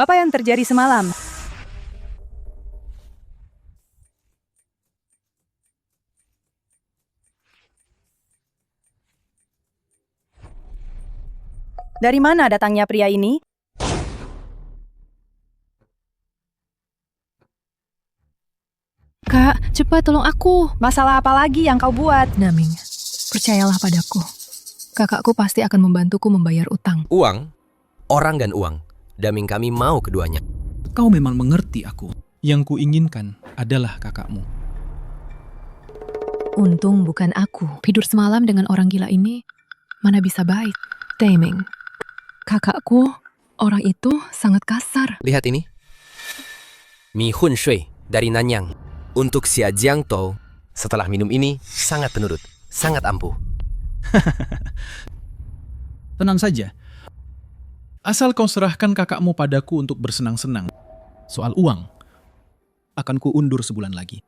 Apa yang terjadi semalam? Dari mana datangnya pria ini? Kak, cepat tolong aku. Masalah apa lagi yang kau buat? Daming, percayalah padaku. Kakakku pasti akan membantuku membayar utang. Uang, orang dan uang. Daming kami mau keduanya. Kau memang mengerti aku. Yang kuinginkan adalah kakakmu. Untung bukan aku. Tidur semalam dengan orang gila ini, mana bisa baik. Daming, kakakku, orang itu sangat kasar. Lihat ini. Mi Hun Shui dari Nanyang. Untuk Xia Jiangtou, setelah minum ini, sangat penurut, sangat ampuh. Tenang saja. Asal kau serahkan kakakmu padaku untuk bersenang-senang. Soal uang, akan ku undur sebulan lagi.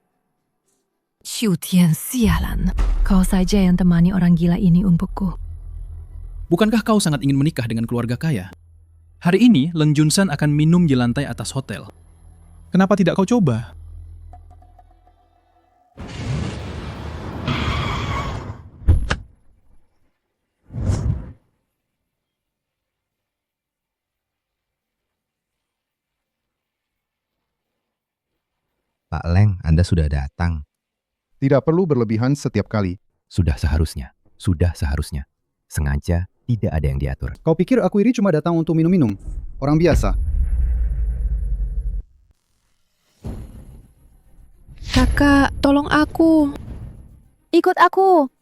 Xiu Tian, sialan. Kau saja yang temani orang gila ini untukku. Bukankah kau sangat ingin menikah dengan keluarga kaya? Hari ini, Leng Junsan akan minum di lantai atas hotel. Kenapa tidak kau coba? Pak Leng, Anda sudah datang. Tidak perlu berlebihan setiap kali. Sudah seharusnya. Sengaja tidak ada yang diatur. Kau pikir aku ini cuma datang untuk minum-minum? Orang biasa. Kakak, tolong aku. Ikut aku.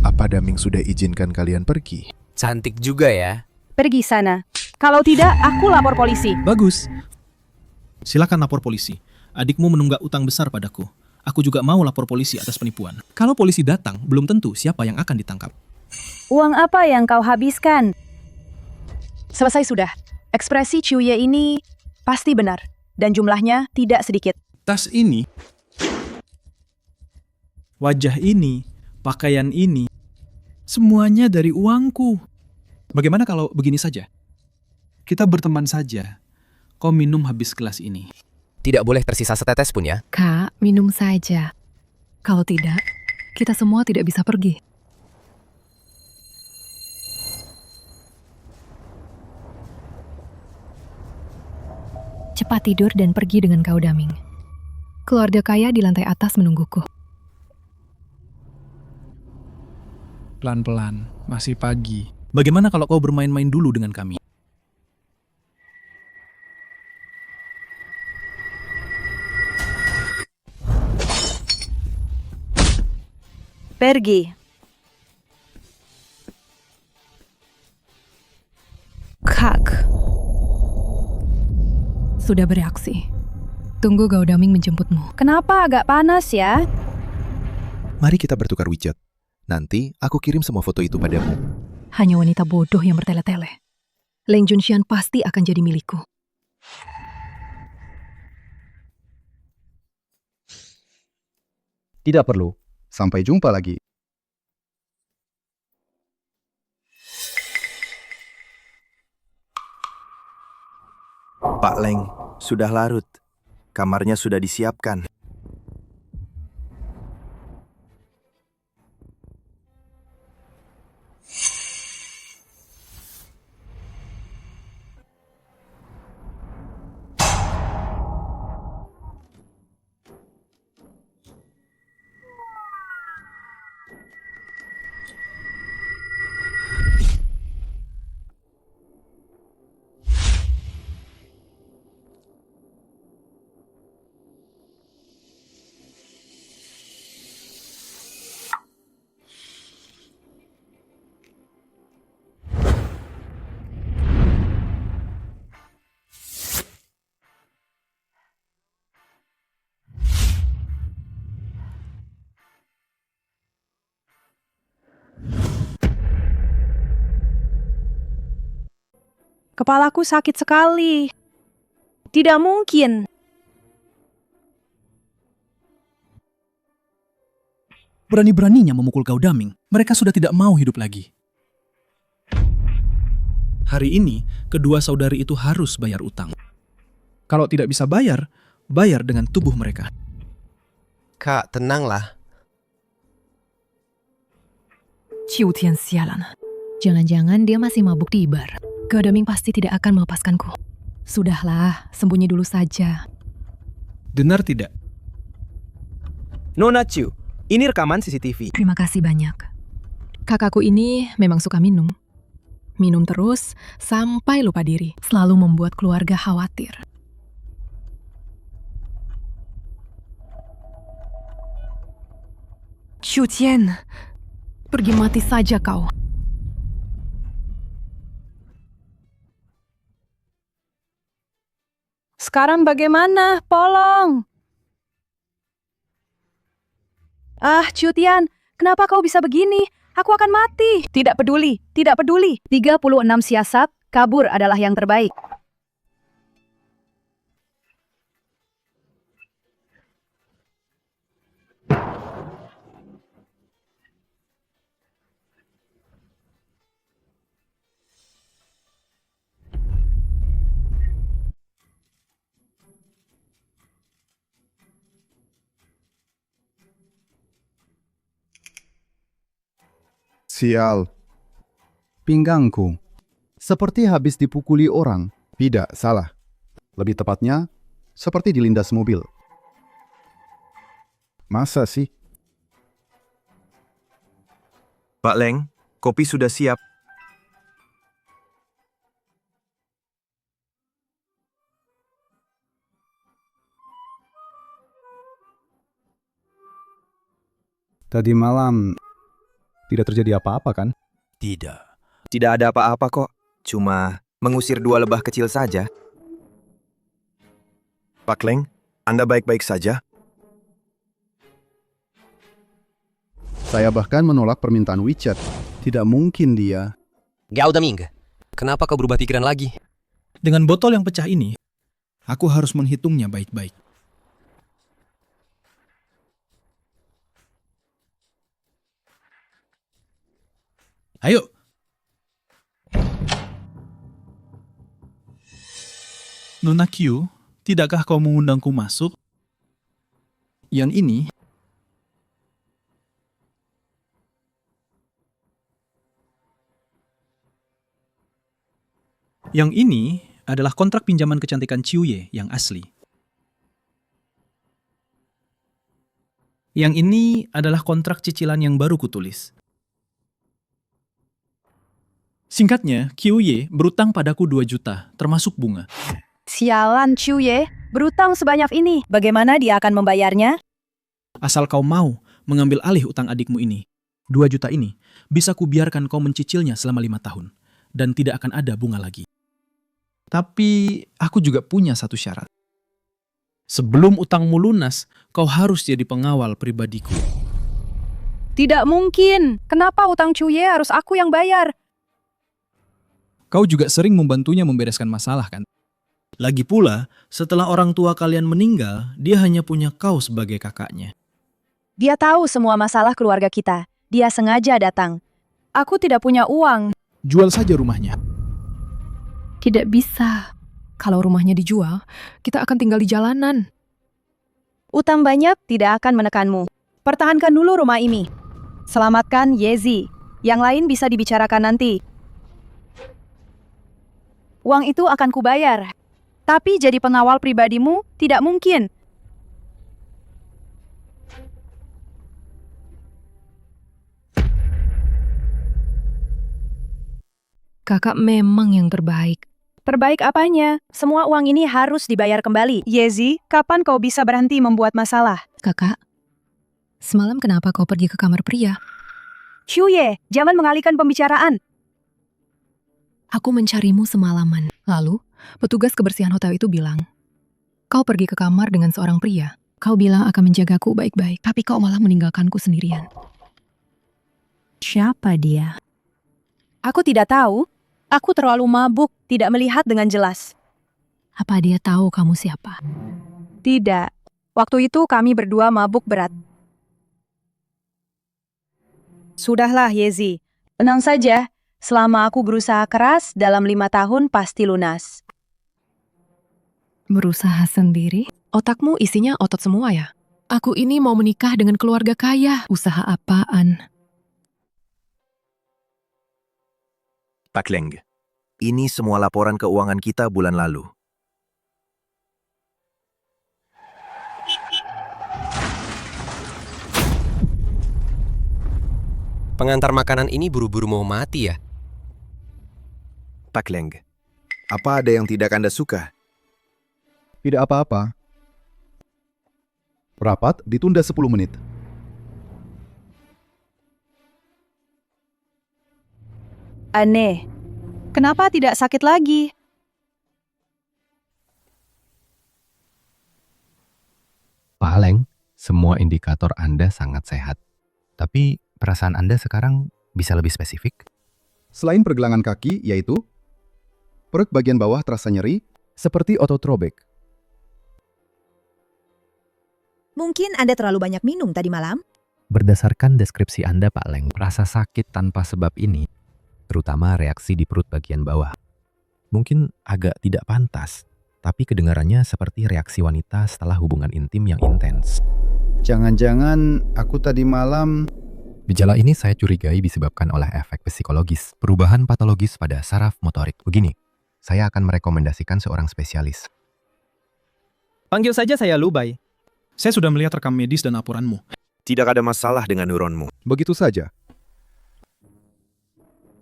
Apa Daming sudah izinkan kalian pergi? Cantik juga ya. Pergi sana. Kalau tidak, aku lapor polisi. Bagus. Silakan lapor polisi. Adikmu menunggak utang besar padaku. Aku juga mau lapor polisi atas penipuan. Kalau polisi datang, belum tentu siapa yang akan ditangkap. Uang apa yang kau habiskan? Selesai sudah. Ekspresi Ciuye ini pasti benar. Dan jumlahnya tidak sedikit. Tas ini, wajah ini, pakaian ini, semuanya dari uangku. Bagaimana kalau begini saja? Kita berteman saja. Kau minum habis gelas ini. Tidak boleh tersisa setetes pun ya. Kak, minum saja. Kalau tidak, kita semua tidak bisa pergi. Cepat tidur dan pergi dengan kau, Daming. Keluarga kaya di lantai atas menungguku. Pelan-pelan, masih pagi. Bagaimana kalau kau bermain-main dulu dengan kami? Pergi. Kak. Sudah bereaksi. Tunggu Gao Daming menjemputmu. Kenapa agak panas ya? Mari kita bertukar WeChat. Nanti aku kirim semua foto itu padamu. Hanya wanita bodoh yang bertele-tele. Leng Junxian pasti akan jadi milikku. Tidak perlu. Sampai jumpa lagi. Pak Leng, sudah larut. Kamarnya sudah disiapkan. Kepalaku sakit sekali. Tidak mungkin. Berani-beraninya memukul Gao Daming. Mereka sudah tidak mau hidup lagi. Hari ini, kedua saudari itu harus bayar utang. Kalau tidak bisa bayar, bayar dengan tubuh mereka. Kak, tenanglah. Ciutian sialan. Jangan-jangan dia masih mabuk di bar. Godaming pasti tidak akan melepaskanku. Sudahlah, sembunyi dulu saja. Dengar tidak? Nona Chiu, ini rekaman CCTV. Terima kasih banyak. Kakakku ini memang suka minum. Minum terus sampai lupa diri. Selalu membuat keluarga khawatir. Ciutian, pergi mati saja kau. Sekarang bagaimana? Polong! Ah, Ciutian, kenapa kau bisa begini? Aku akan mati. Tidak peduli, tidak peduli. 36 siasat, kabur adalah yang terbaik. Sial. Pinggangku. Seperti habis dipukuli orang. Tidak, salah. Lebih tepatnya, seperti dilindas mobil. Masa sih? Pak Leng, kopi sudah siap. Tadi malam tidak terjadi apa-apa kan? Tidak. Tidak ada apa-apa kok. Cuma mengusir 2 lebah kecil saja. Pak Leng, Anda baik-baik saja? Saya bahkan menolak permintaan WeChat. Tidak mungkin dia. Gao Daming, kenapa kau berubah pikiran lagi? Dengan botol yang pecah ini, aku harus menghitungnya baik-baik. Ayo. Nona Q, tidakkah kau mengundangku masuk? Yang ini adalah kontrak pinjaman kecantikan Ciuye yang asli. Yang ini adalah kontrak cicilan yang baru kutulis. Singkatnya, Ciuye berutang padaku 2 juta, termasuk bunga. Sialan Ciuye, berutang sebanyak ini. Bagaimana dia akan membayarnya? Asal kau mau mengambil alih utang adikmu ini, 2 juta ini bisa kubiarkan kau mencicilnya selama 5 tahun. Dan tidak akan ada bunga lagi. Tapi aku juga punya satu syarat. Sebelum utangmu lunas, kau harus jadi pengawal pribadiku. Tidak mungkin. Kenapa utang Ciuye harus aku yang bayar? Kau juga sering membantunya membereskan masalah kan? Lagi pula, setelah orang tua kalian meninggal, dia hanya punya kau sebagai kakaknya. Dia tahu semua masalah keluarga kita. Dia sengaja datang. Aku tidak punya uang. Jual saja rumahnya. Tidak bisa. Kalau rumahnya dijual, kita akan tinggal di jalanan. Utang banyak tidak akan menekanmu. Pertahankan dulu rumah ini. Selamatkan Yezi. Yang lain bisa dibicarakan nanti. Uang itu akan kubayar. Tapi jadi pengawal pribadimu tidak mungkin. Kakak memang yang terbaik. Terbaik apanya? Semua uang ini harus dibayar kembali. Yezi, kapan kau bisa berhenti membuat masalah? Kakak, semalam kenapa kau pergi ke kamar pria? Ciuye, jangan mengalihkan pembicaraan. Aku mencarimu semalaman. Lalu, petugas kebersihan hotel itu bilang, kau pergi ke kamar dengan seorang pria. Kau bilang akan menjagaku baik-baik, tapi kau malah meninggalkanku sendirian. Siapa dia? Aku tidak tahu. Aku terlalu mabuk, tidak melihat dengan jelas. Apa dia tahu kamu siapa? Tidak. Waktu itu kami berdua mabuk berat. Sudahlah, Yezi. Tenang saja. Selama aku berusaha keras, dalam 5 tahun pasti lunas. Berusaha sendiri? Otakmu isinya otot semua ya? Aku ini mau menikah dengan keluarga kaya. Usaha apaan? Pak Leng, ini semua laporan keuangan kita bulan lalu. Pengantar makanan ini buru-buru mau mati ya? Pak Leng, apa ada yang tidak Anda suka? Tidak apa-apa. Rapat ditunda 10 menit. Aneh. Kenapa tidak sakit lagi? Pak Leng, semua indikator Anda sangat sehat. Tapi perasaan Anda sekarang bisa lebih spesifik? Selain pergelangan kaki, yaitu perut bagian bawah terasa nyeri, seperti otot robek. Mungkin Anda terlalu banyak minum tadi malam? Berdasarkan deskripsi Anda, Pak Leng, rasa sakit tanpa sebab ini, terutama reaksi di perut bagian bawah, mungkin agak tidak pantas, tapi kedengarannya seperti reaksi wanita setelah hubungan intim yang intens. Jangan-jangan aku tadi malam... Gejala ini saya curigai disebabkan oleh efek psikologis, perubahan patologis pada saraf motorik. Begini, saya akan merekomendasikan seorang spesialis. Panggil saja saya Lubai. Saya sudah melihat rekam medis dan laporanmu. Tidak ada masalah dengan neuronmu. Begitu saja.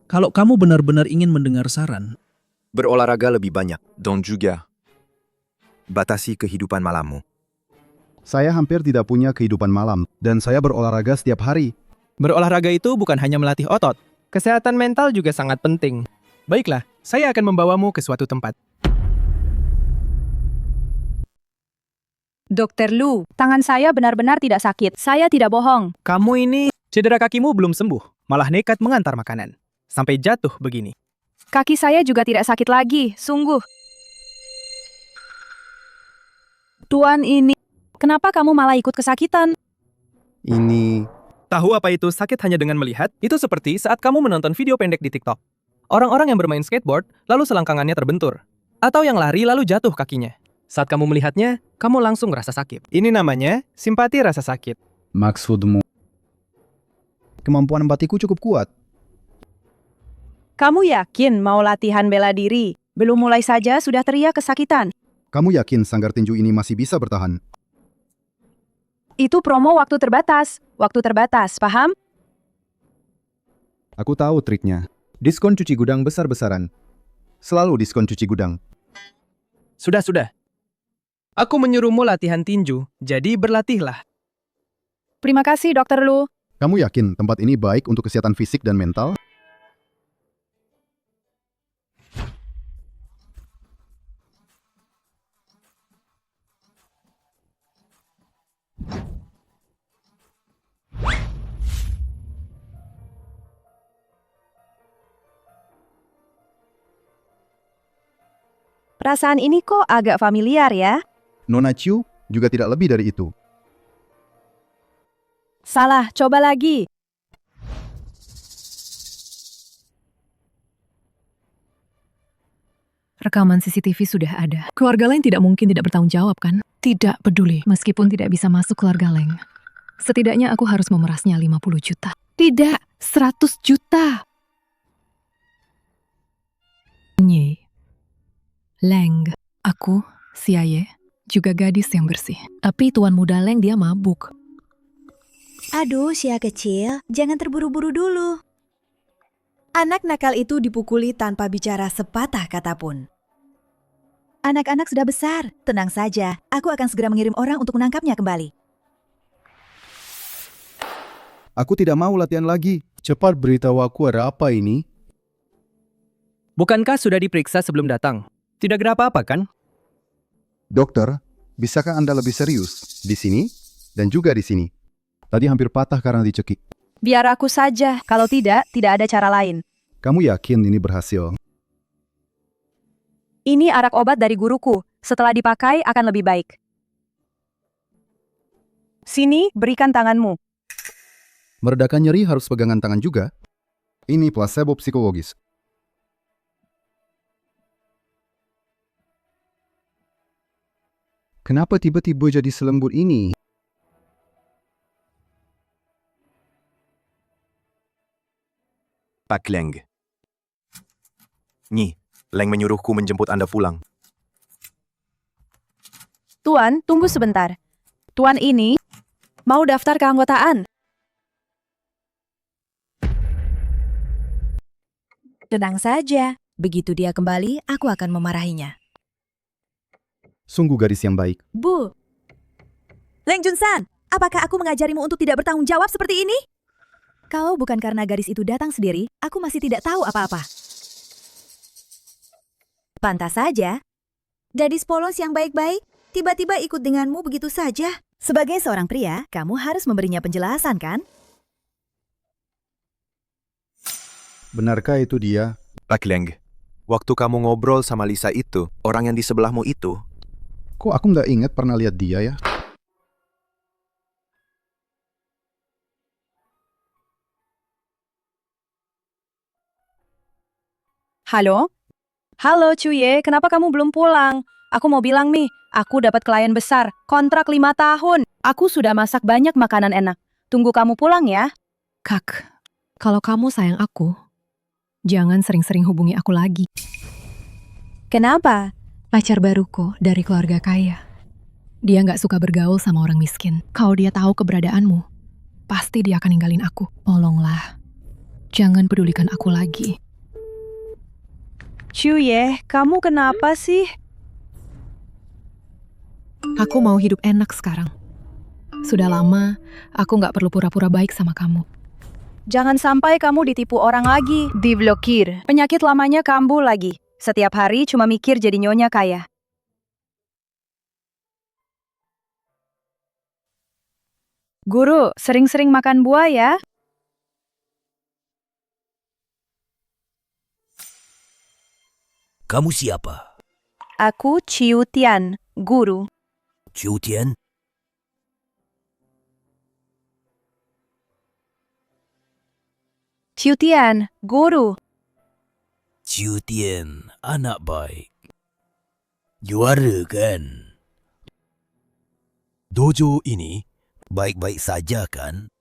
Kalau kamu benar-benar ingin mendengar saran, Berolahraga lebih banyak. Dan juga batasi kehidupan malammu. Saya hampir tidak punya kehidupan malam, dan saya berolahraga setiap hari. berolahraga itu bukan hanya melatih otot. Kesehatan mental juga sangat penting. Baiklah, saya akan membawamu ke suatu tempat. Dokter Lu, tangan saya benar-benar tidak sakit. Saya tidak bohong. Kamu ini cedera kakimu belum sembuh, malah nekat mengantar makanan. Sampai jatuh begini. Kaki saya juga tidak sakit lagi, sungguh. Tuan ini, kenapa kamu malah ikut kesakitan? Ini... Tahu apa itu sakit hanya dengan melihat? Itu seperti saat kamu menonton video pendek di TikTok. Orang-orang yang bermain skateboard, lalu selangkangannya terbentur. Atau yang lari lalu jatuh kakinya. Saat kamu melihatnya, kamu langsung rasa sakit. Ini namanya simpati rasa sakit. Maksudmu... Kemampuan empatiku cukup kuat. Kamu yakin mau latihan bela diri? Belum mulai saja sudah teriak kesakitan. Kamu yakin sanggar tinju ini masih bisa bertahan? Itu promo waktu terbatas. Waktu terbatas, paham? Aku tahu triknya. Diskon cuci gudang besar-besaran. Selalu diskon cuci gudang. Sudah. Aku menyuruhmu latihan tinju, jadi berlatihlah. Terima kasih, Dokter Lu. Kamu yakin tempat ini baik untuk kesehatan fisik dan mental? Perasaan ini kok agak familiar ya? Nona Chiu juga tidak lebih dari itu. Salah, coba lagi. Rekaman CCTV sudah ada. Keluarga Leng tidak mungkin tidak bertanggung jawab, kan? Tidak peduli, meskipun tidak bisa masuk keluarga Leng. Setidaknya aku harus memerasnya 50 juta. Tidak, 100 juta. Nye. Leng, aku, Siaye, juga gadis yang bersih. Tapi tuan muda Leng dia mabuk. Aduh, Sia kecil, jangan terburu-buru dulu. Anak nakal itu dipukuli tanpa bicara sepatah kata pun. Anak-anak sudah besar, tenang saja. Aku akan segera mengirim orang untuk menangkapnya kembali. Aku tidak mau latihan lagi. Cepat beritahu aku ada apa ini. Bukankah sudah diperiksa sebelum datang? Tidak ada apa-apa, kan? Dokter, bisakah Anda lebih serius? Di sini dan juga di sini. Tadi hampir patah karena dicekik. Biar aku saja. Kalau tidak ada cara lain. Kamu yakin ini berhasil? Ini arak obat dari guruku. Setelah dipakai akan lebih baik. Sini, berikan tanganmu. Meredakan nyeri harus pegangan tangan juga. Ini placebo psikologis. Kenapa tiba-tiba jadi selembut ini? Pak Leng. Nyi, Leng menyuruhku menjemput Anda pulang. Tuan, tunggu sebentar. Tuan ini mau daftar keanggotaan. Tenang saja. Begitu dia kembali, aku akan memarahinya. Sungguh gadis yang baik. Bu. Leng Junsan, apakah aku mengajarimu untuk tidak bertanggung jawab seperti ini? Kalau bukan karena gadis itu datang sendiri, aku masih tidak tahu apa-apa. Pantas saja. Gadis polos yang baik-baik, tiba-tiba ikut denganmu begitu saja. Sebagai seorang pria, kamu harus memberinya penjelasan, kan? Benarkah itu dia? Pak Leng, waktu kamu ngobrol sama Lisa itu, orang yang di sebelahmu itu, Kok aku nggak ingat pernah lihat dia ya? Halo? Halo Cuye, kenapa kamu belum pulang? Aku mau bilang nih, aku dapat klien besar, kontrak 5 tahun. Aku sudah masak banyak makanan enak. Tunggu kamu pulang ya. Kak, kalau kamu sayang aku, jangan sering-sering hubungi aku lagi. Kenapa? Pacar baruku dari keluarga kaya. Dia nggak suka bergaul sama orang miskin. Kalau dia tahu keberadaanmu, pasti dia akan ninggalin aku. Tolonglah, jangan pedulikan aku lagi. Cuye, kamu kenapa sih? Aku mau hidup enak sekarang. Sudah lama, aku nggak perlu pura-pura baik sama kamu. Jangan sampai kamu ditipu orang lagi, diblokir. Penyakit lamanya kambuh lagi. Setiap hari cuma mikir jadi nyonya kaya. Guru, sering-sering makan buah ya. Kamu siapa? Aku Ciu Tian, guru. Ciu Tian? Ciu Tian, guru. Ciu Tian, anak baik. Juara kan? Dojo ini baik-baik saja kan?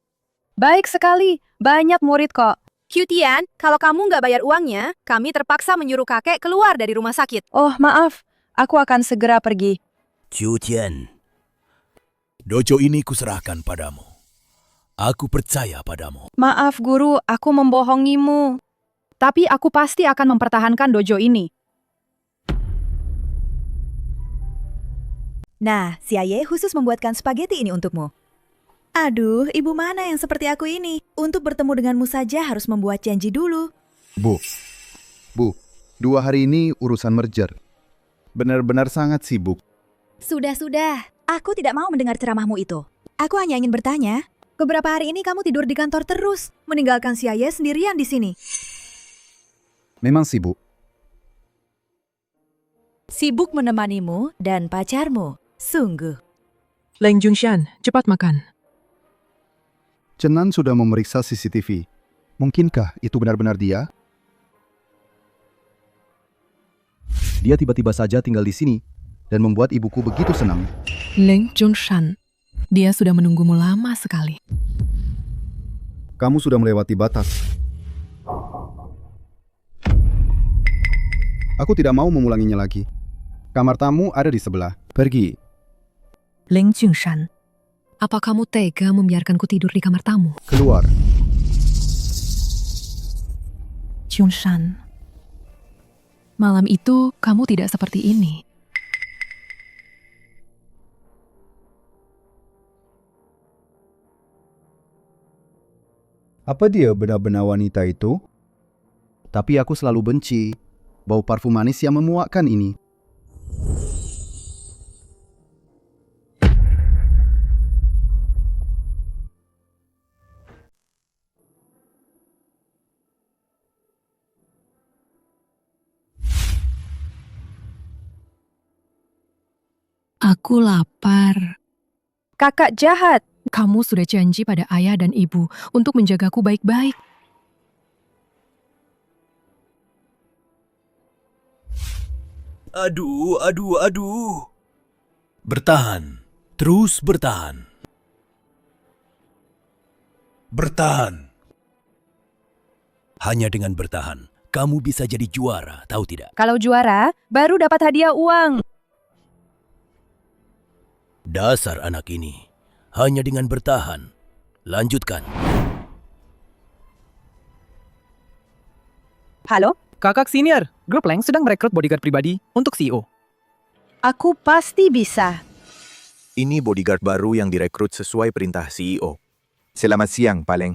Baik sekali, banyak murid kok. Tian, kalau kamu nggak bayar uangnya, kami terpaksa menyuruh kakek keluar dari rumah sakit. Oh, maaf. Aku akan segera pergi. Ciu Tian, dojo ini kuserahkan padamu. Aku percaya padamu. Maaf guru, aku membohongimu. Tapi aku pasti akan mempertahankan dojo ini. Nah, si Aye khusus membuatkan spaghetti ini untukmu. Aduh, ibu mana yang seperti aku ini? Untuk bertemu denganmu saja harus membuat janji dulu. Bu, 2 hari ini urusan merger. Benar-benar sangat sibuk. Sudah. Aku tidak mau mendengar ceramahmu itu. Aku hanya ingin bertanya, beberapa hari ini kamu tidur di kantor terus, meninggalkan si Aye sendirian di sini. Memang sibuk. Sibuk menemanimu dan pacarmu, sungguh. Leng Junshan, cepat makan. Cenan sudah memeriksa CCTV. Mungkinkah itu benar-benar dia? Dia tiba-tiba saja tinggal di sini dan membuat ibuku begitu senang. Leng Junshan, dia sudah menunggumu lama sekali. Kamu sudah melewati batas. Aku tidak mau mengulanginya lagi. Kamar tamu ada di sebelah. Pergi. Leng Junshan, apa kamu tega membiarkanku tidur di kamar tamu? Keluar. Junshan, malam itu kamu tidak seperti ini. Apa dia benar-benar wanita itu? Tapi aku selalu benci bau parfum manis yang memuakkan ini. Aku lapar. Kakak jahat. Kamu sudah janji pada ayah dan ibu untuk menjagaku baik-baik. Aduh, aduh, aduh. Bertahan. Terus bertahan. Bertahan. Hanya dengan bertahan, kamu bisa jadi juara, tahu tidak? Kalau juara, baru dapat hadiah uang. Dasar anak ini. Hanya dengan bertahan. Lanjutkan. Halo? Kakak senior, grup Leng sedang merekrut bodyguard pribadi untuk CEO. Aku pasti bisa. Ini bodyguard baru yang direkrut sesuai perintah CEO. Selamat siang, Pak Leng.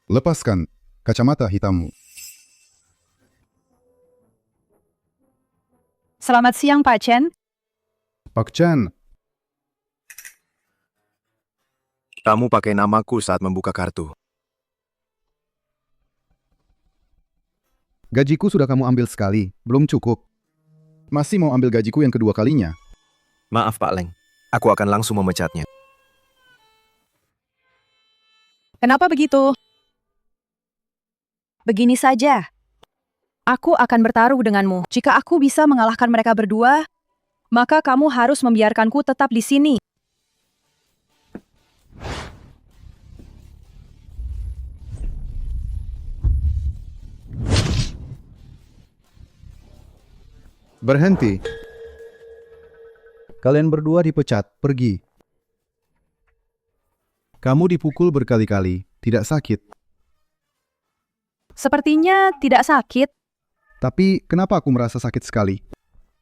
Lepaskan kacamata hitammu. Selamat siang, Pak Chen. Pak Chan, Kamu pakai namaku saat membuka kartu. gajiku sudah kamu ambil sekali, belum cukup. Masih mau ambil gajiku yang kedua kalinya. Maaf, Pak Leng. Aku akan langsung memecatnya. Kenapa begitu? Begini saja. Aku akan bertaruh denganmu. Jika aku bisa mengalahkan mereka berdua, maka kamu harus membiarkanku tetap di sini. Berhenti. Kalian berdua dipecat, pergi. Kamu dipukul berkali-kali, tidak sakit. Sepertinya tidak sakit. Tapi kenapa aku merasa sakit sekali?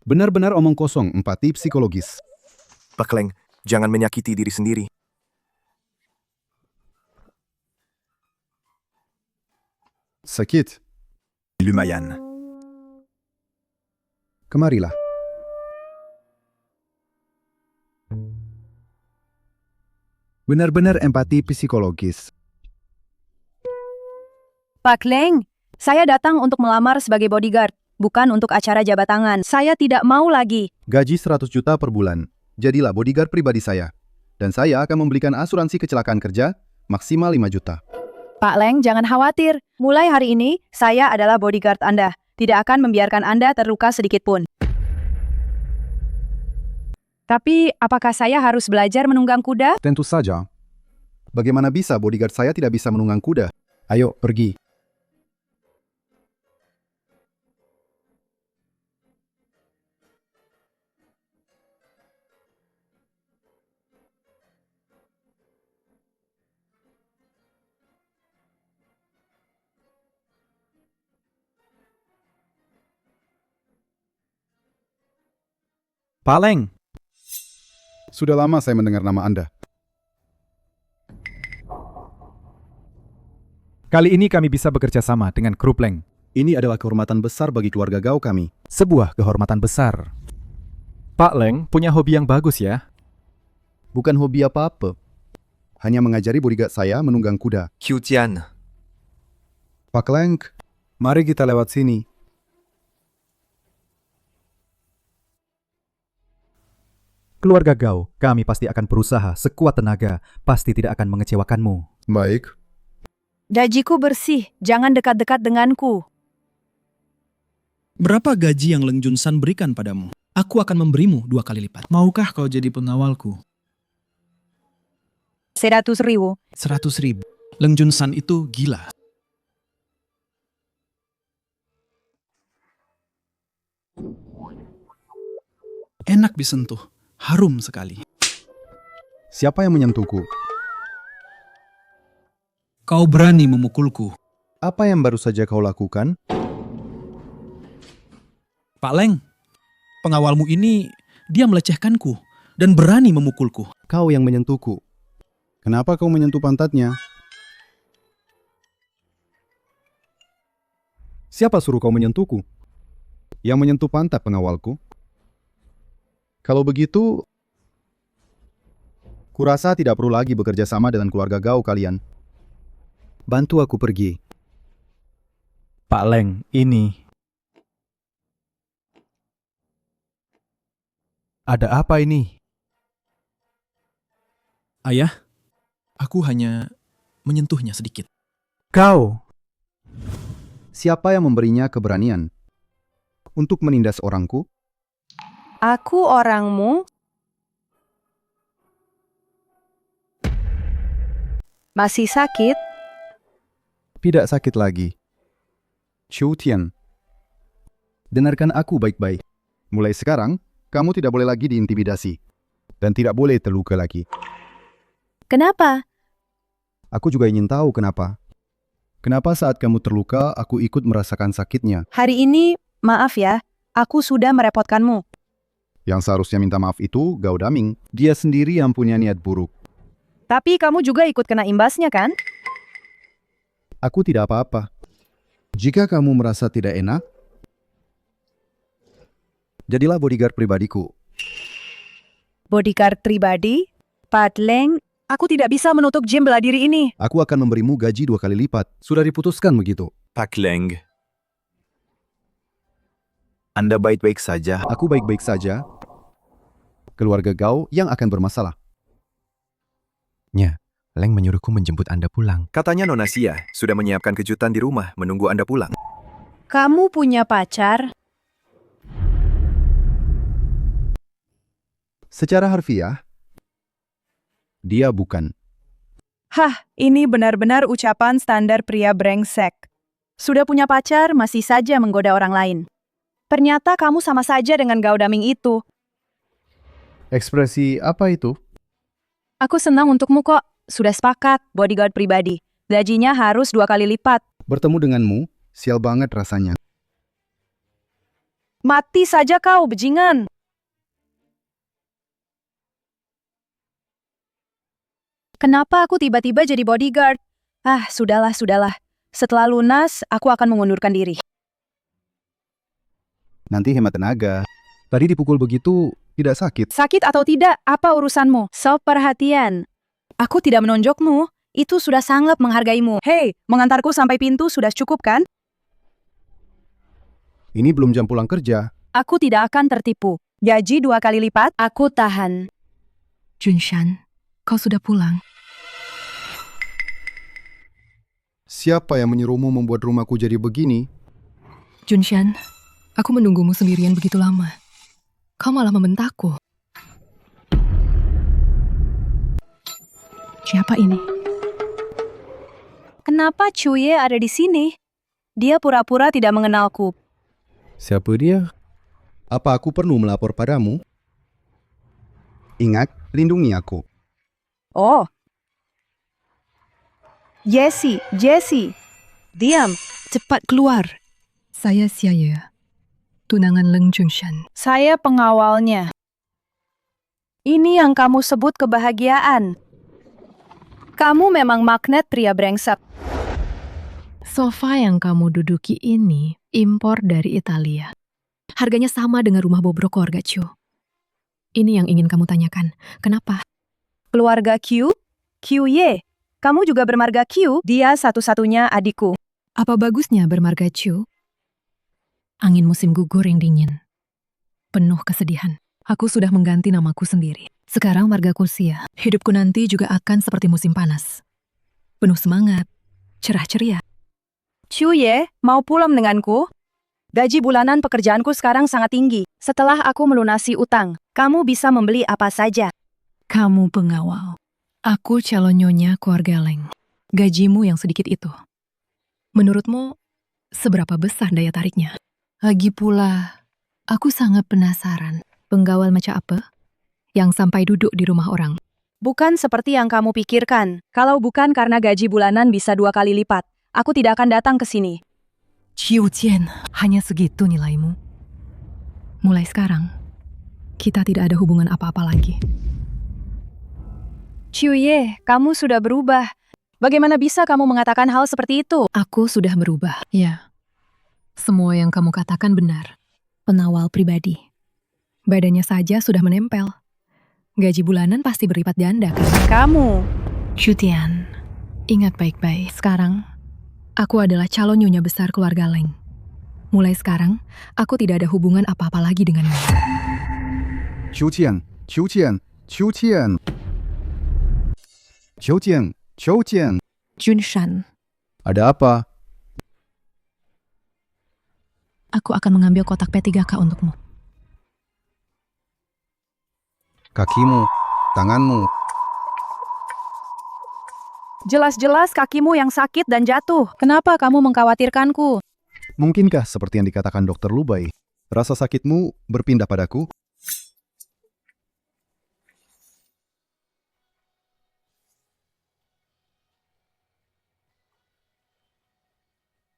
Benar-benar omong kosong, empati psikologis. Pak Leng, jangan menyakiti diri sendiri. Sakit. Lumayan. Kemarilah. Benar-benar empati psikologis. Pak Leng, saya datang untuk melamar sebagai bodyguard, bukan untuk acara jabat tangan. Saya tidak mau lagi. Gaji 100 juta per bulan. Jadilah bodyguard pribadi saya. Dan saya akan membelikan asuransi kecelakaan kerja maksimal 5 juta. Pak Leng, jangan khawatir. Mulai hari ini, saya adalah bodyguard Anda. Tidak akan membiarkan Anda terluka sedikit pun. Tapi, apakah saya harus belajar menunggang kuda? Tentu saja. Bagaimana bisa bodyguard saya tidak bisa menunggang kuda? Ayo, pergi. Pak Leng, Sudah lama saya mendengar nama Anda. Kali ini kami bisa bekerja sama dengan grup Leng. Ini adalah kehormatan besar bagi keluarga Gao kami. Sebuah kehormatan besar. Pak Leng punya hobi yang bagus ya. Bukan hobi apa-apa. Hanya mengajari bodyguard saya menunggang kuda. Qiutian. Pak Leng, mari kita lewat sini. Keluarga Gao, kami pasti akan berusaha sekuat tenaga, pasti tidak akan mengecewakanmu. Baik. Gajiku bersih, jangan dekat-dekat denganku. berapa gaji yang Leng Junsan berikan padamu? Aku akan memberimu 2 kali lipat. Maukah kau jadi pengawalku? 100.000. 100.000. Leng Junsan itu gila. Enak disentuh. Harum sekali. Siapa yang menyentuhku? Kau berani memukulku. Apa yang baru saja kau lakukan? Pak Leng, pengawalmu ini, dia melecehkanku dan berani memukulku. Kau yang menyentuhku. Kenapa kau menyentuh pantatnya? Siapa suruh kau menyentuhku? Yang menyentuh pantat pengawalku? Kalau begitu, kurasa tidak perlu lagi bekerja sama dengan keluarga Gao kalian. Bantu aku pergi. Pak Leng, ini. Ada apa ini? Ayah, aku hanya menyentuhnya sedikit. Kau! Siapa yang memberinya keberanian untuk menindas orangku? Aku orangmu. Masih sakit? Tidak sakit lagi. Qiu Tian, dengarkan aku baik-baik. Mulai sekarang, kamu tidak boleh lagi diintimidasi. Dan tidak boleh terluka lagi. Kenapa? Aku juga ingin tahu kenapa. Kenapa saat kamu terluka, aku ikut merasakan sakitnya. Hari ini, maaf ya, aku sudah merepotkanmu. Yang seharusnya minta maaf itu Gao Daming. Dia sendiri yang punya niat buruk. Tapi kamu juga ikut kena imbasnya kan? Aku tidak apa-apa. Jika kamu merasa tidak enak, jadilah bodyguard pribadiku. Bodyguard pribadi? Pat Leng, aku tidak bisa menutup gym bela diri ini. Aku akan memberimu gaji 2 kali lipat. Sudah diputuskan begitu. Pak Leng, Anda baik-baik saja. Aku baik-baik saja. Keluarga Gao yang akan bermasalah. Nya, Leng menyuruhku menjemput Anda pulang. Katanya Nona Xia sudah menyiapkan kejutan di rumah menunggu Anda pulang. Kamu punya pacar? Secara harfiah, dia bukan. Hah, ini benar-benar ucapan standar pria brengsek. Sudah punya pacar, masih saja menggoda orang lain. Ternyata kamu sama saja dengan Gao Daming itu. Ekspresi apa itu? Aku senang untukmu kok. Sudah sepakat, bodyguard pribadi. Gajinya harus 2 kali lipat. Bertemu denganmu, sial banget rasanya. Mati saja kau, bajingan. Kenapa aku tiba-tiba jadi bodyguard? Ah, sudahlah. Setelah lunas, aku akan mengundurkan diri. Nanti hemat tenaga. Tadi dipukul begitu, tidak sakit. Sakit atau tidak, apa urusanmu? Sob perhatian. Aku tidak menonjokmu, itu sudah sangat menghargaimu. Hei, mengantarku sampai pintu sudah cukup kan? Ini belum jam pulang kerja. Aku tidak akan tertipu. Gaji 2 kali lipat, aku tahan. Junshan, kau sudah pulang. Siapa yang menyuruhmu membuat rumahku jadi begini? Junshan, aku menunggumu sendirian begitu lama. Kau malah membentakku. Siapa ini? Kenapa Chuye ada di sini? Dia pura-pura tidak mengenalku. Siapa dia? Apa aku perlu melapor padamu? Ingat, lindungi aku. Oh. Jessie. Diam. Cepat keluar. Saya Xia, tunangan Leng Junshan. Saya pengawalnya. Ini yang kamu sebut kebahagiaan. Kamu memang magnet pria brengsek. Sofa yang kamu duduki ini impor dari Italia. Harganya sama dengan rumah bobrok keluarga Chu. Ini yang ingin kamu tanyakan. Kenapa? Keluarga Q? QY. Kamu juga bermarga Q? Dia satu-satunya adikku. Apa bagusnya bermarga Chu? Angin musim gugur yang dingin. Penuh kesedihan. Aku sudah mengganti namaku sendiri. Sekarang margaku Xia. Hidupku nanti juga akan seperti musim panas. Penuh semangat. Cerah ceria. Chuye, mau pulang denganku? Gaji bulanan pekerjaanku sekarang sangat tinggi. Setelah aku melunasi utang, kamu bisa membeli apa saja. Kamu pengawal. Aku calon nyonya keluarga Leng. Gajimu yang sedikit itu. Menurutmu, seberapa besar daya tariknya? Lagi pula, aku sangat penasaran. Penggawal macam apa yang sampai duduk di rumah orang? Bukan seperti yang kamu pikirkan. Kalau bukan karena gaji bulanan bisa 2 kali lipat, aku tidak akan datang ke sini. Qiu Jian, hanya segitu nilaimu. Mulai sekarang, kita tidak ada hubungan apa-apa lagi. Chuye, kamu sudah berubah. Bagaimana bisa kamu mengatakan hal seperti itu? Aku sudah berubah. Ya. Semua yang kamu katakan benar. Penawal pribadi. Badannya saja sudah menempel. Gaji bulanan pasti berlipat ganda kan? Kamu. Shutian, ingat baik-baik. Sekarang, aku adalah calon nyonya besar keluarga Leng. Mulai sekarang, aku tidak ada hubungan apa-apa lagi denganmu. Qiu Jian. Junshan, Ada apa? aku akan mengambil kotak P3K untukmu. Kakimu, tanganmu. Jelas-jelas kakimu yang sakit dan jatuh. Kenapa kamu mengkhawatirkanku? Mungkinkah seperti yang dikatakan Dokter Lubai, rasa sakitmu berpindah padaku?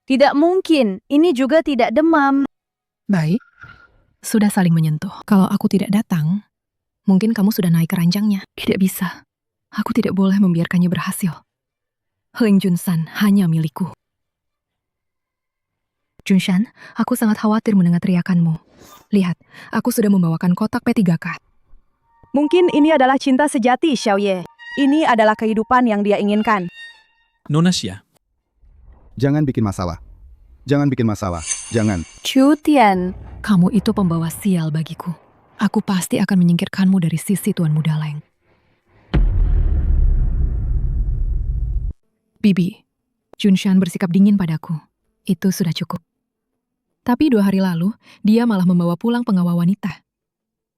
Tidak mungkin, ini juga tidak demam. Baik, sudah saling menyentuh. Kalau aku tidak datang, mungkin kamu sudah naik ke ranjangnya. Tidak bisa. Aku tidak boleh membiarkannya berhasil. Leng Junsan hanya milikku. Junshan, aku sangat khawatir mendengar teriakanmu. Lihat, aku sudah membawakan kotak P3K. Mungkin ini adalah cinta sejati, Xiaoye. Ini adalah kehidupan yang dia inginkan. Nona Xia, Jangan bikin masalah. Jangan bikin masalah. Jangan. Chu Tian. Kamu itu pembawa sial bagiku. Aku pasti akan menyingkirkanmu dari sisi Tuan Muda Leng. Bibi, Junshan bersikap dingin padaku. Itu sudah cukup. Tapi 2 hari lalu, dia malah membawa pulang pengawal wanita.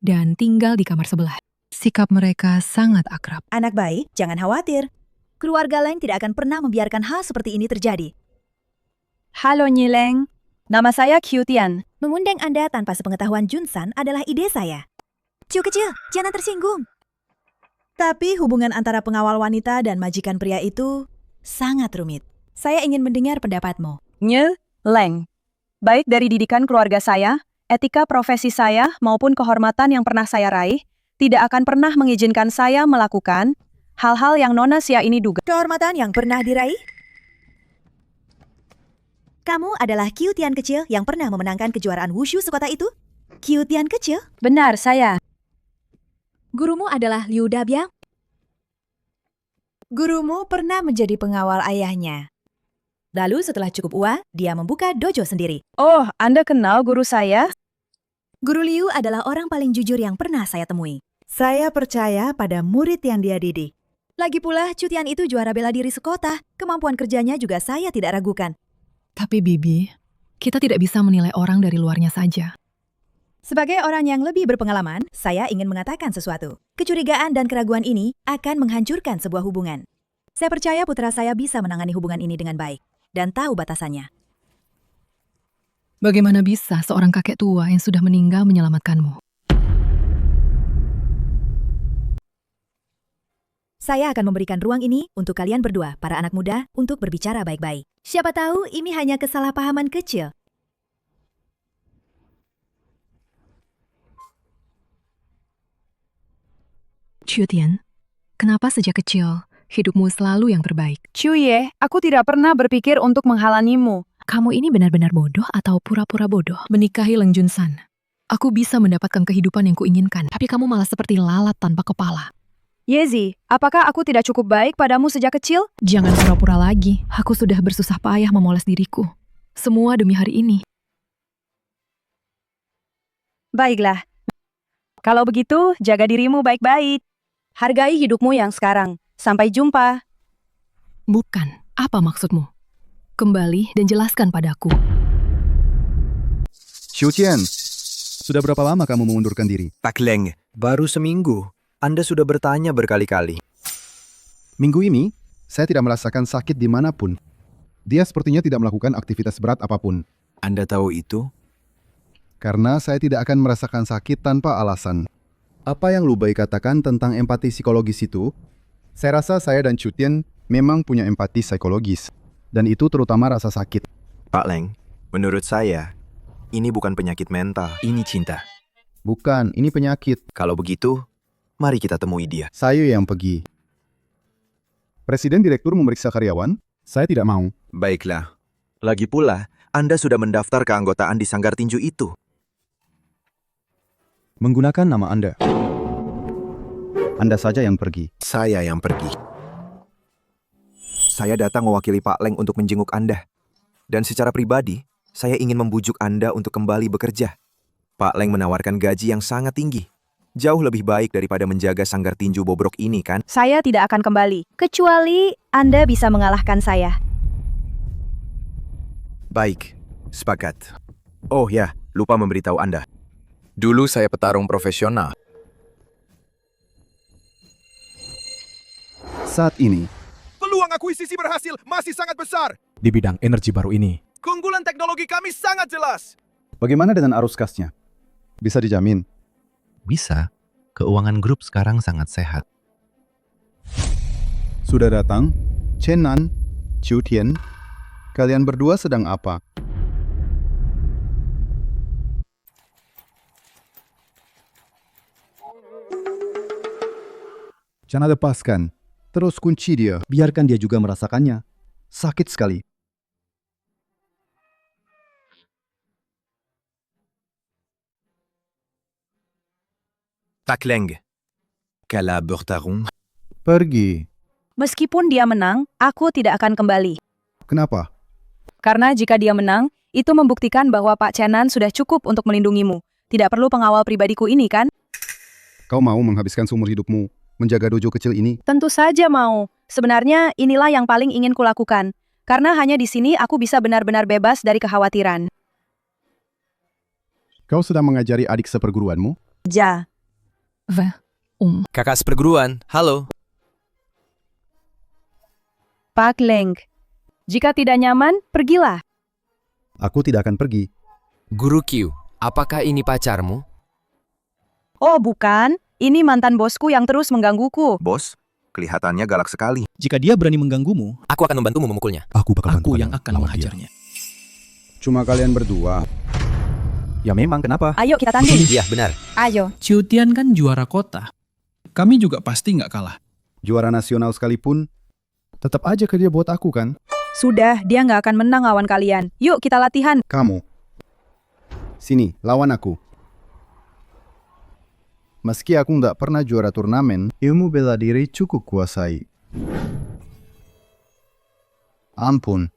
Dan tinggal di kamar sebelah. Sikap mereka sangat akrab. Anak baik, jangan khawatir. Keluarga Leng tidak akan pernah membiarkan hal seperti ini terjadi. Halo Nyi Leng, nama saya Qiu Tian. Mengundang Anda tanpa sepengetahuan Junsan adalah ide saya. Ciu kecil, jangan tersinggung. Tapi hubungan antara pengawal wanita dan majikan pria itu sangat rumit. Saya ingin mendengar pendapatmu. Nyi Leng, baik dari didikan keluarga saya, etika profesi saya, maupun kehormatan yang pernah saya raih, tidak akan pernah mengizinkan saya melakukan hal-hal yang Nona Xia ini duga. Kehormatan yang pernah diraih? Kamu adalah Qiu Tian kecil yang pernah memenangkan kejuaraan wushu sekota itu? Qiu Tian kecil? Benar, saya. Gurumu adalah Liu Dabiang? Gurumu pernah menjadi pengawal ayahnya. Lalu setelah cukup uang, dia membuka dojo sendiri. Oh, Anda kenal guru saya? Guru Liu adalah orang paling jujur yang pernah saya temui. Saya percaya pada murid yang dia didik. Lagi pula, Chu Tian itu juara bela diri sekota. Kemampuan kerjanya juga saya tidak ragukan. Tapi Bibi, kita tidak bisa menilai orang dari luarnya saja. Sebagai orang yang lebih berpengalaman, saya ingin mengatakan sesuatu. Kecurigaan dan keraguan ini akan menghancurkan sebuah hubungan. Saya percaya putra saya bisa menangani hubungan ini dengan baik dan tahu batasannya. Bagaimana bisa seorang kakek tua yang sudah meninggal menyelamatkanmu? Saya akan memberikan ruang ini untuk kalian berdua, para anak muda, untuk berbicara baik-baik. Siapa tahu ini hanya kesalahpahaman kecil. Qiu Tian, kenapa sejak kecil hidupmu selalu yang terbaik? Chuye, aku tidak pernah berpikir untuk menghalangimu. Kamu ini benar-benar bodoh atau pura-pura bodoh? Menikahi Leng Junsan. Aku bisa mendapatkan kehidupan yang kuinginkan, tapi kamu malah seperti lalat tanpa kepala. Yezi, apakah aku tidak cukup baik padamu sejak kecil? Jangan pura-pura lagi. Aku sudah bersusah payah memoles diriku. Semua demi hari ini. Baiklah. Kalau begitu, jaga dirimu baik-baik. Hargai hidupmu yang sekarang. Sampai jumpa. Bukan. Apa maksudmu? Kembali dan jelaskan padaku. Xiu Tian, sudah berapa lama kamu mengundurkan diri? Pak Leng, baru seminggu. Anda sudah bertanya berkali-kali. Minggu ini, saya tidak merasakan sakit dimanapun. Dia sepertinya tidak melakukan aktivitas berat apapun. Anda tahu itu? Karena saya tidak akan merasakan sakit tanpa alasan. Apa yang Lubai katakan tentang empati psikologis itu, saya rasa saya dan Chu Tian memang punya empati psikologis. Dan itu terutama rasa sakit. Pak Leng, menurut saya, ini bukan penyakit mental, ini cinta. Bukan, ini penyakit. Kalau begitu, mari kita temui dia. Saya yang pergi. Presiden direktur memeriksa karyawan, saya tidak mau. Baiklah. Lagi pula, Anda sudah mendaftar keanggotaan di Sanggar Tinju itu. Menggunakan nama Anda. Anda saja yang pergi. Saya yang pergi. Saya datang mewakili Pak Leng untuk menjenguk Anda. Dan secara pribadi, saya ingin membujuk Anda untuk kembali bekerja. Pak Leng menawarkan gaji yang sangat tinggi. Jauh lebih baik daripada menjaga sanggar tinju bobrok ini, kan? Saya tidak akan kembali, kecuali Anda bisa mengalahkan saya. Baik, sepakat. Oh ya, lupa memberitahu Anda. Dulu saya petarung profesional. Saat ini, Peluang akuisisi berhasil masih sangat besar. Di bidang energi baru ini, Keunggulan teknologi kami sangat jelas. bagaimana dengan arus kasnya? Bisa dijamin? Bisa, keuangan grup sekarang sangat sehat. Sudah datang? Chen Nan, Qiu Tian, kalian berdua sedang apa? Jangan lepaskan. Terus kunci dia. Biarkan dia juga merasakannya. Sakit sekali. Pak Leng, collaborerons. Pergi. Meskipun dia menang, aku tidak akan kembali. Kenapa? Karena jika dia menang, itu membuktikan bahwa Pak Chenan sudah cukup untuk melindungimu. Tidak perlu pengawal pribadiku ini, kan? Kau mau menghabiskan seumur hidupmu menjaga dojo kecil ini? Tentu saja mau. Sebenarnya inilah yang paling ingin kulakukan. Karena hanya di sini aku bisa benar-benar bebas dari kekhawatiran. Kau sedang mengajari adik seperguruanmu? Ja. Kakak seperguruan, halo. Pak Leng. Jika tidak nyaman, pergilah. Aku tidak akan pergi. Guru Q, apakah ini pacarmu? Oh, bukan. Ini mantan bosku yang terus menggangguku. Bos, kelihatannya galak sekali. Jika dia berani mengganggumu, Aku akan membantumu memukulnya. Aku bakal aku bantu yang kamu akan lawan menghajarnya. Cuma kalian berdua. ya memang kenapa? Ayo kita tanding. Iya, benar. Ayo. Qiu Tian kan juara kota. Kami juga pasti nggak kalah. Juara nasional sekalipun, tetap aja kerja buat aku kan? Sudah, dia nggak akan menang lawan kalian. Yuk kita latihan. Kamu. Sini, lawan aku. Meski aku nggak pernah juara turnamen, ilmu bela diri cukup kuasai. Ampun.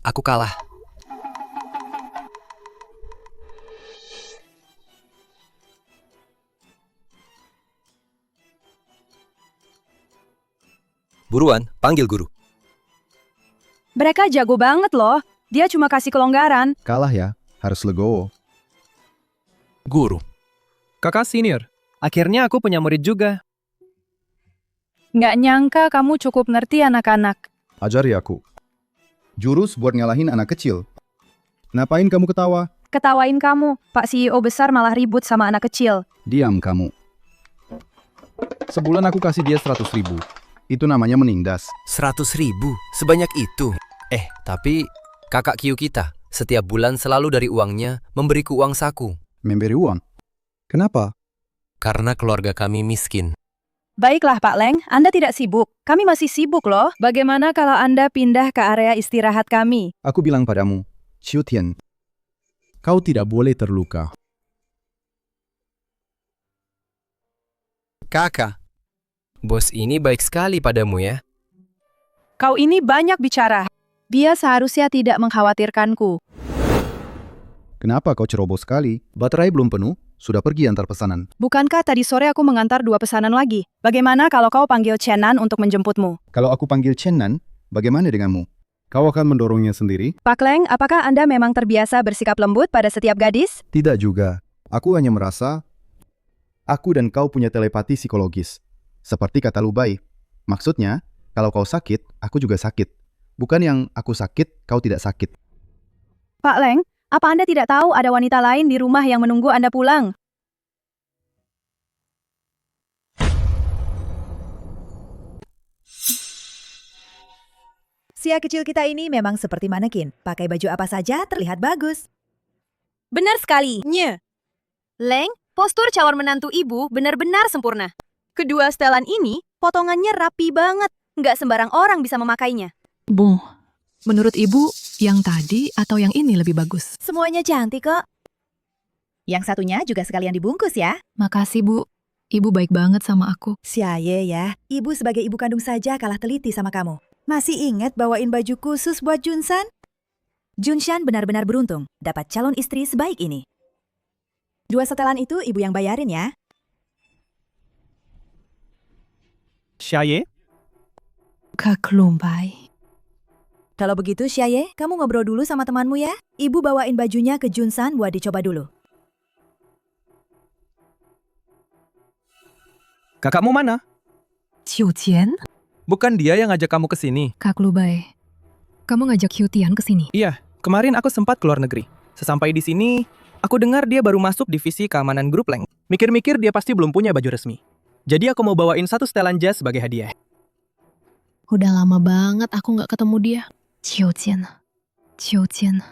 Aku kalah. Buruan, panggil guru. Mereka jago banget loh. Dia cuma kasih kelonggaran. Kalah ya, harus legowo. Guru. Kakak senior, akhirnya aku punya murid juga. Nggak nyangka kamu cukup ngerti anak-anak. Ajari aku. Jurus buat ngalahin anak kecil. Ngapain kamu ketawa? Ketawain kamu, Pak CEO besar malah ribut sama anak kecil. Diam kamu. Sebulan aku kasih dia 100.000. Itu namanya menindas. 100.000, sebanyak itu. Tapi kakak Q kita setiap bulan selalu dari uangnya memberiku uang saku. Memberi uang? Kenapa? Karena keluarga kami miskin. Baiklah Pak Leng, Anda tidak sibuk. Kami masih sibuk loh. Bagaimana kalau Anda pindah ke area istirahat kami? Aku bilang padamu, Qiu Tian, kau tidak boleh terluka. Kakak, bos ini baik sekali padamu ya. Kau ini banyak bicara. Dia seharusnya tidak mengkhawatirkanku. Kenapa kau ceroboh sekali? Baterai belum penuh, sudah pergi antar pesanan. Bukankah tadi sore aku mengantar 2 pesanan lagi? Bagaimana kalau kau panggil Chenan untuk menjemputmu? Kalau aku panggil Chen Nan, bagaimana denganmu? Kau akan mendorongnya sendiri? Pak Leng, apakah Anda memang terbiasa bersikap lembut pada setiap gadis? Tidak juga. Aku hanya merasa, aku dan kau punya telepati psikologis. Seperti kata Lubai. Maksudnya, kalau kau sakit, aku juga sakit. Bukan yang aku sakit, kau tidak sakit. Pak Leng, apa Anda tidak tahu ada wanita lain di rumah yang menunggu Anda pulang? Sia kecil kita ini memang seperti manekin. Pakai baju apa saja terlihat bagus. Benar sekali. Leng, postur calon menantu ibu benar-benar sempurna. Kedua setelan ini, potongannya rapi banget. Nggak sembarang orang bisa memakainya. Bu, menurut ibu, yang tadi atau yang ini lebih bagus? Semuanya cantik kok. Yang satunya juga sekalian dibungkus ya. Makasih, Bu. Ibu baik banget sama aku. Siaye ya, ibu sebagai ibu kandung saja kalah teliti sama kamu. Masih ingat bawain baju khusus buat Junshan? Junshan benar-benar beruntung dapat calon istri sebaik ini. 2 setelan itu ibu yang bayarin ya. Xiaye? Kak Lumbai. Kalau begitu, Xiaye, kamu ngobrol dulu sama temanmu ya. Ibu bawain bajunya ke Junsan buat dicoba dulu. Kakakmu mana? Qiu Tian? Bukan dia yang ngajak kamu ke sini. Kak Lumbai, kamu ngajak Qiu Tian ke sini? Iya, kemarin aku sempat keluar negeri. Sesampai di sini, aku dengar dia baru masuk divisi keamanan grup Leng. Mikir-mikir dia pasti belum punya baju resmi. Jadi aku mau bawain 1 setelan jas sebagai hadiah. Udah lama banget aku nggak ketemu dia. Qiu Tian, Qiu Tian,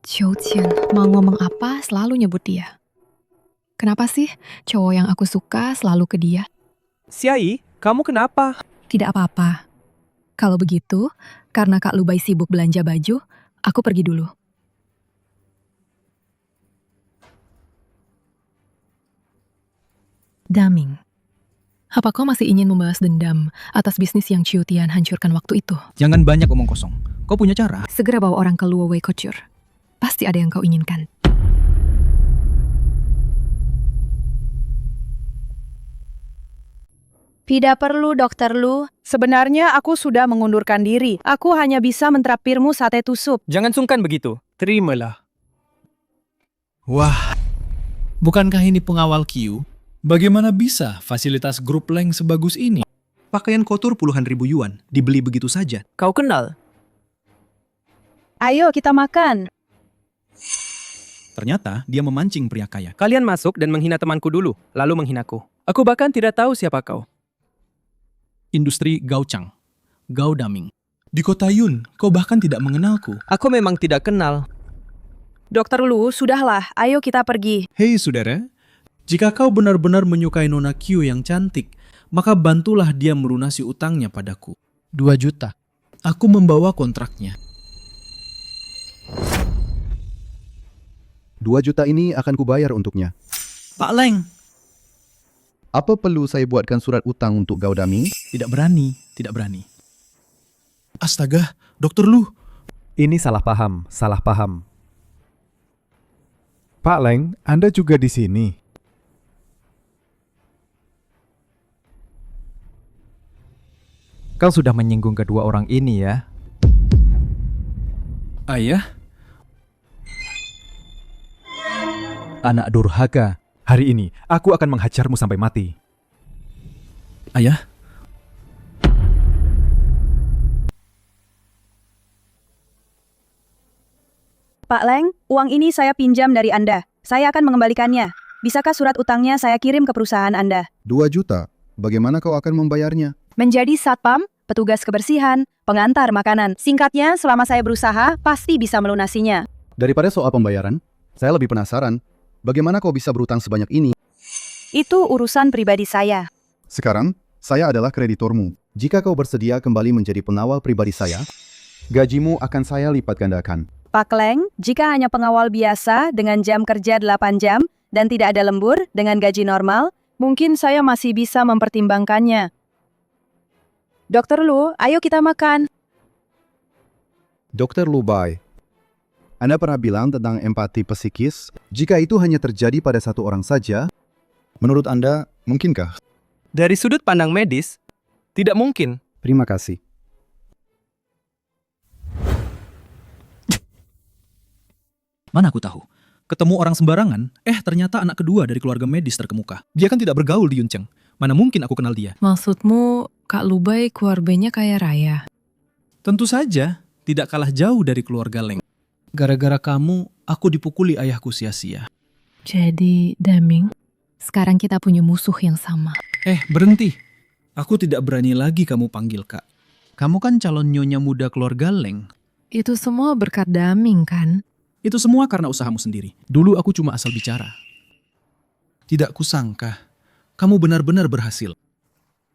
Qiu Tian. Mau ngomong apa selalu nyebut dia. Kenapa sih cowok yang aku suka selalu ke dia? Xiayi, kamu kenapa? Tidak apa-apa. Kalau begitu, karena Kak Lubai sibuk belanja baju, aku pergi dulu. Daming. Apa kau masih ingin membalas dendam atas bisnis yang Qiu Tian hancurkan waktu itu? Jangan banyak omong kosong. Kau punya cara. Segera bawa orang ke Luo Wei Couture. Pasti ada yang kau inginkan. Tidak perlu, Dokter Lu. Sebenarnya aku sudah mengundurkan diri. Aku hanya bisa mentrapirmu sate tusuk. Jangan sungkan begitu. Terimalah. Wah, bukankah ini pengawal Q? Bagaimana bisa fasilitas grup Leng sebagus ini? Pakaian kotor puluhan ribu yuan, dibeli begitu saja. Kau kenal? Ayo kita makan. Ternyata dia memancing pria kaya. Kalian masuk dan menghina temanku dulu, lalu menghinaku. Aku bahkan tidak tahu siapa kau. Industri Gaochang, Gao Daming. Di kota Yun, kau bahkan tidak mengenalku. Aku memang tidak kenal. Dokter Lu, sudahlah. Ayo kita pergi. Hei saudara, jika kau benar-benar menyukai Nona Q yang cantik, maka bantulah dia melunasi utangnya padaku. 2 juta. Aku membawa kontraknya. 2 juta ini akan kubayar untuknya. Pak Leng. Apa perlu saya buatkan surat utang untuk Gao Daming? Tidak berani, tidak berani. Astaga, Dokter Lu. Ini salah paham, salah paham. Pak Leng, Anda juga di sini. Kau sudah menyinggung kedua orang ini ya? Ayah? Anak durhaka, hari ini aku akan menghajarmu sampai mati. Ayah? Pak Leng, uang ini saya pinjam dari Anda. Saya akan mengembalikannya. Bisakah surat utangnya saya kirim ke perusahaan Anda? 2 juta. Bagaimana kau akan membayarnya? Menjadi satpam, petugas kebersihan, pengantar makanan. Singkatnya, selama saya berusaha, pasti bisa melunasinya. Daripada soal pembayaran, saya lebih penasaran. Bagaimana kau bisa berutang sebanyak ini? Itu urusan pribadi saya. Sekarang, saya adalah kreditormu. Jika kau bersedia kembali menjadi pengawal pribadi saya, gajimu akan saya lipat gandakan. Pak Leng, jika hanya pengawal biasa dengan jam kerja 8 jam dan tidak ada lembur dengan gaji normal, mungkin saya masih bisa mempertimbangkannya. Dokter Lu, ayo kita makan. Dokter Lubai, Anda pernah bilang tentang empati psikis? Jika itu hanya terjadi pada satu orang saja, menurut Anda, mungkinkah? Dari sudut pandang medis, tidak mungkin. Terima kasih. Mana aku tahu. Ketemu orang sembarangan, ternyata anak kedua dari keluarga medis terkemuka. Dia kan tidak bergaul di Yuncheng. Mana mungkin aku kenal dia? Maksudmu, Kak Lubai keluarganya kaya raya? Tentu saja, tidak kalah jauh dari keluarga Leng. Gara-gara kamu, aku dipukuli ayahku sia-sia. Jadi, Daming, sekarang kita punya musuh yang sama. Berhenti. Aku tidak berani lagi kamu panggil Kak. Kamu kan calon nyonya muda keluarga Leng. Itu semua berkat Daming, kan? Itu semua karena usahamu sendiri. Dulu aku cuma asal bicara. Tidak kusangka, kamu benar-benar berhasil.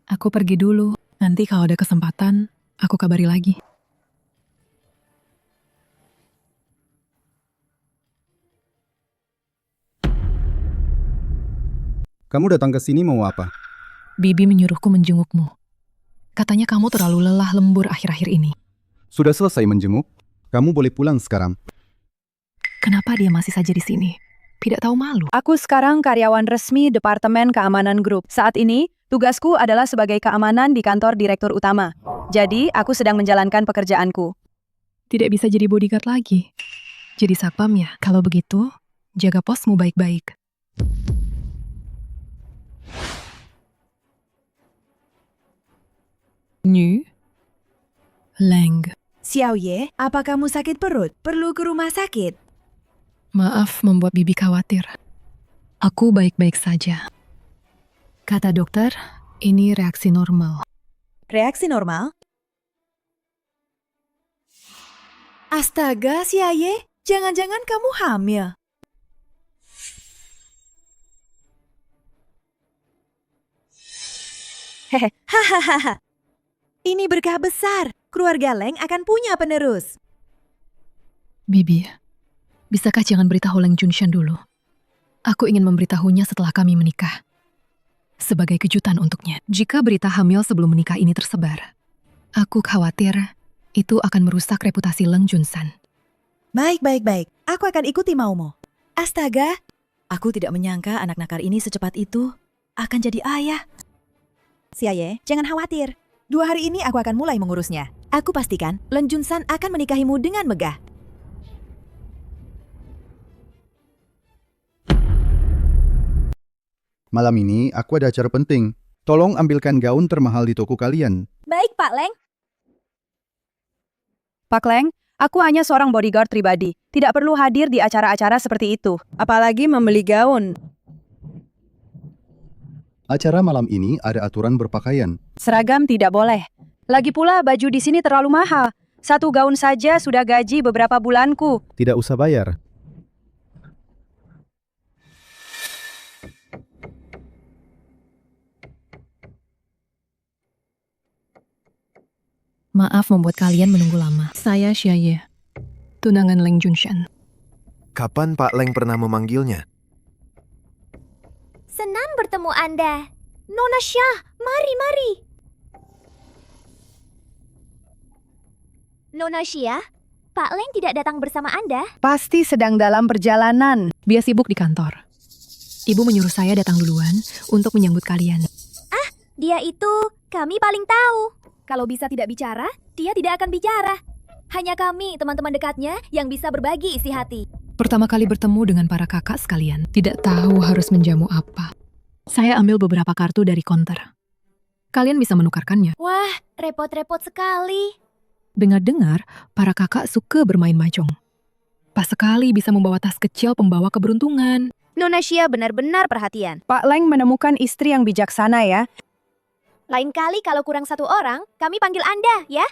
Aku pergi dulu. Nanti kalau ada kesempatan, aku kabari lagi. Kamu datang ke sini mau apa? Bibi menyuruhku menjengukmu. Katanya kamu terlalu lelah lembur akhir-akhir ini. Sudah selesai menjenguk? Kamu boleh pulang sekarang. Kenapa dia masih saja di sini? Tidak tahu malu. Aku sekarang karyawan resmi Departemen Keamanan Grup. Saat ini, tugasku adalah sebagai keamanan di kantor Direktur Utama. Jadi, aku sedang menjalankan pekerjaanku. Tidak bisa jadi bodyguard lagi. Jadi satpam ya. Kalau begitu, jaga posmu baik-baik. New Leng. Xiaoye, apa kamu sakit perut? Perlu ke rumah sakit? Maaf membuat bibi khawatir. Aku baik-baik saja. Kata dokter, ini reaksi normal. Reaksi normal? Astaga, Xiaoye, jangan-jangan kamu hamil. Hehe, hahaha. Ini berkah besar. Keluarga Leng akan punya penerus. Bibi, bisakah jangan beritahu Leng Junshan dulu? Aku ingin memberitahunya setelah kami menikah. Sebagai kejutan untuknya. Jika berita hamil sebelum menikah ini tersebar, aku khawatir itu akan merusak reputasi Leng Junsan. Baik. Aku akan ikuti maumu. Astaga, aku tidak menyangka anak nakal ini secepat itu akan jadi ayah. Xiaoye, jangan khawatir. 2 hari ini aku akan mulai mengurusnya. Aku pastikan Leng Junsan akan menikahimu dengan megah. Malam ini aku ada acara penting. Tolong ambilkan gaun termahal di toko kalian. Baik, Pak Leng. Pak Leng, aku hanya seorang bodyguard pribadi. Tidak perlu hadir di acara-acara seperti itu. Apalagi membeli gaun. Acara malam ini ada aturan berpakaian. Seragam tidak boleh. Lagi pula baju di sini terlalu mahal. 1 gaun saja sudah gaji beberapa bulanku. Tidak usah bayar. Maaf membuat kalian menunggu lama. Saya Xiaoye, tunangan Leng Junshan. Kapan Pak Leng pernah memanggilnya? Senang bertemu Anda. Nona Xia, mari. Nona Xia, Pak Leng tidak datang bersama Anda? Pasti sedang dalam perjalanan. Dia sibuk di kantor. Ibu menyuruh saya datang duluan untuk menyambut kalian. Dia itu kami paling tahu. Kalau bisa tidak bicara, dia tidak akan bicara. Hanya kami, teman-teman dekatnya, yang bisa berbagi isi hati. Pertama kali bertemu dengan para kakak sekalian, tidak tahu harus menjamu apa. Saya ambil beberapa kartu dari konter. Kalian bisa menukarkannya. Wah, repot-repot sekali. Dengar-dengar, para kakak suka bermain mahjong. Pas sekali bisa membawa tas kecil pembawa keberuntungan. Nona Xia benar-benar perhatian. Pak Leng menemukan istri yang bijaksana ya. Lain kali kalau kurang 1 orang, kami panggil Anda, ya?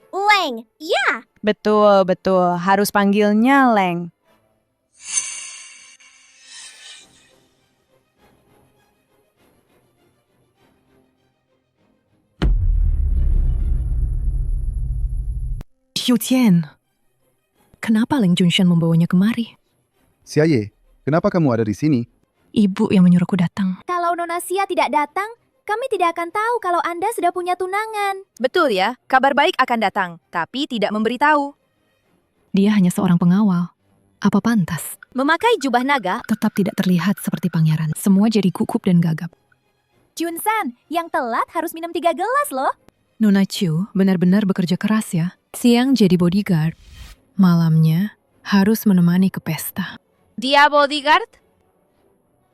Leng, ya. Betul. Harus panggilnya Leng. Xiu Tian, kenapa Leng Junshan membawanya kemari? Xiaoye, kenapa kamu ada di sini? Ibu yang menyuruhku datang. Kalau Nona Xia tidak datang, kami tidak akan tahu kalau Anda sudah punya tunangan. Betul ya, kabar baik akan datang, tapi tidak memberitahu. Dia hanya seorang pengawal. Apa pantas? Memakai jubah naga, Tetap tidak terlihat seperti pangeran. Semua jadi gugup dan gagap. Junsan, yang telat harus minum 3 gelas loh. Nona Chu benar-benar bekerja keras ya. Siang jadi bodyguard, malamnya harus menemani ke pesta. Dia bodyguard?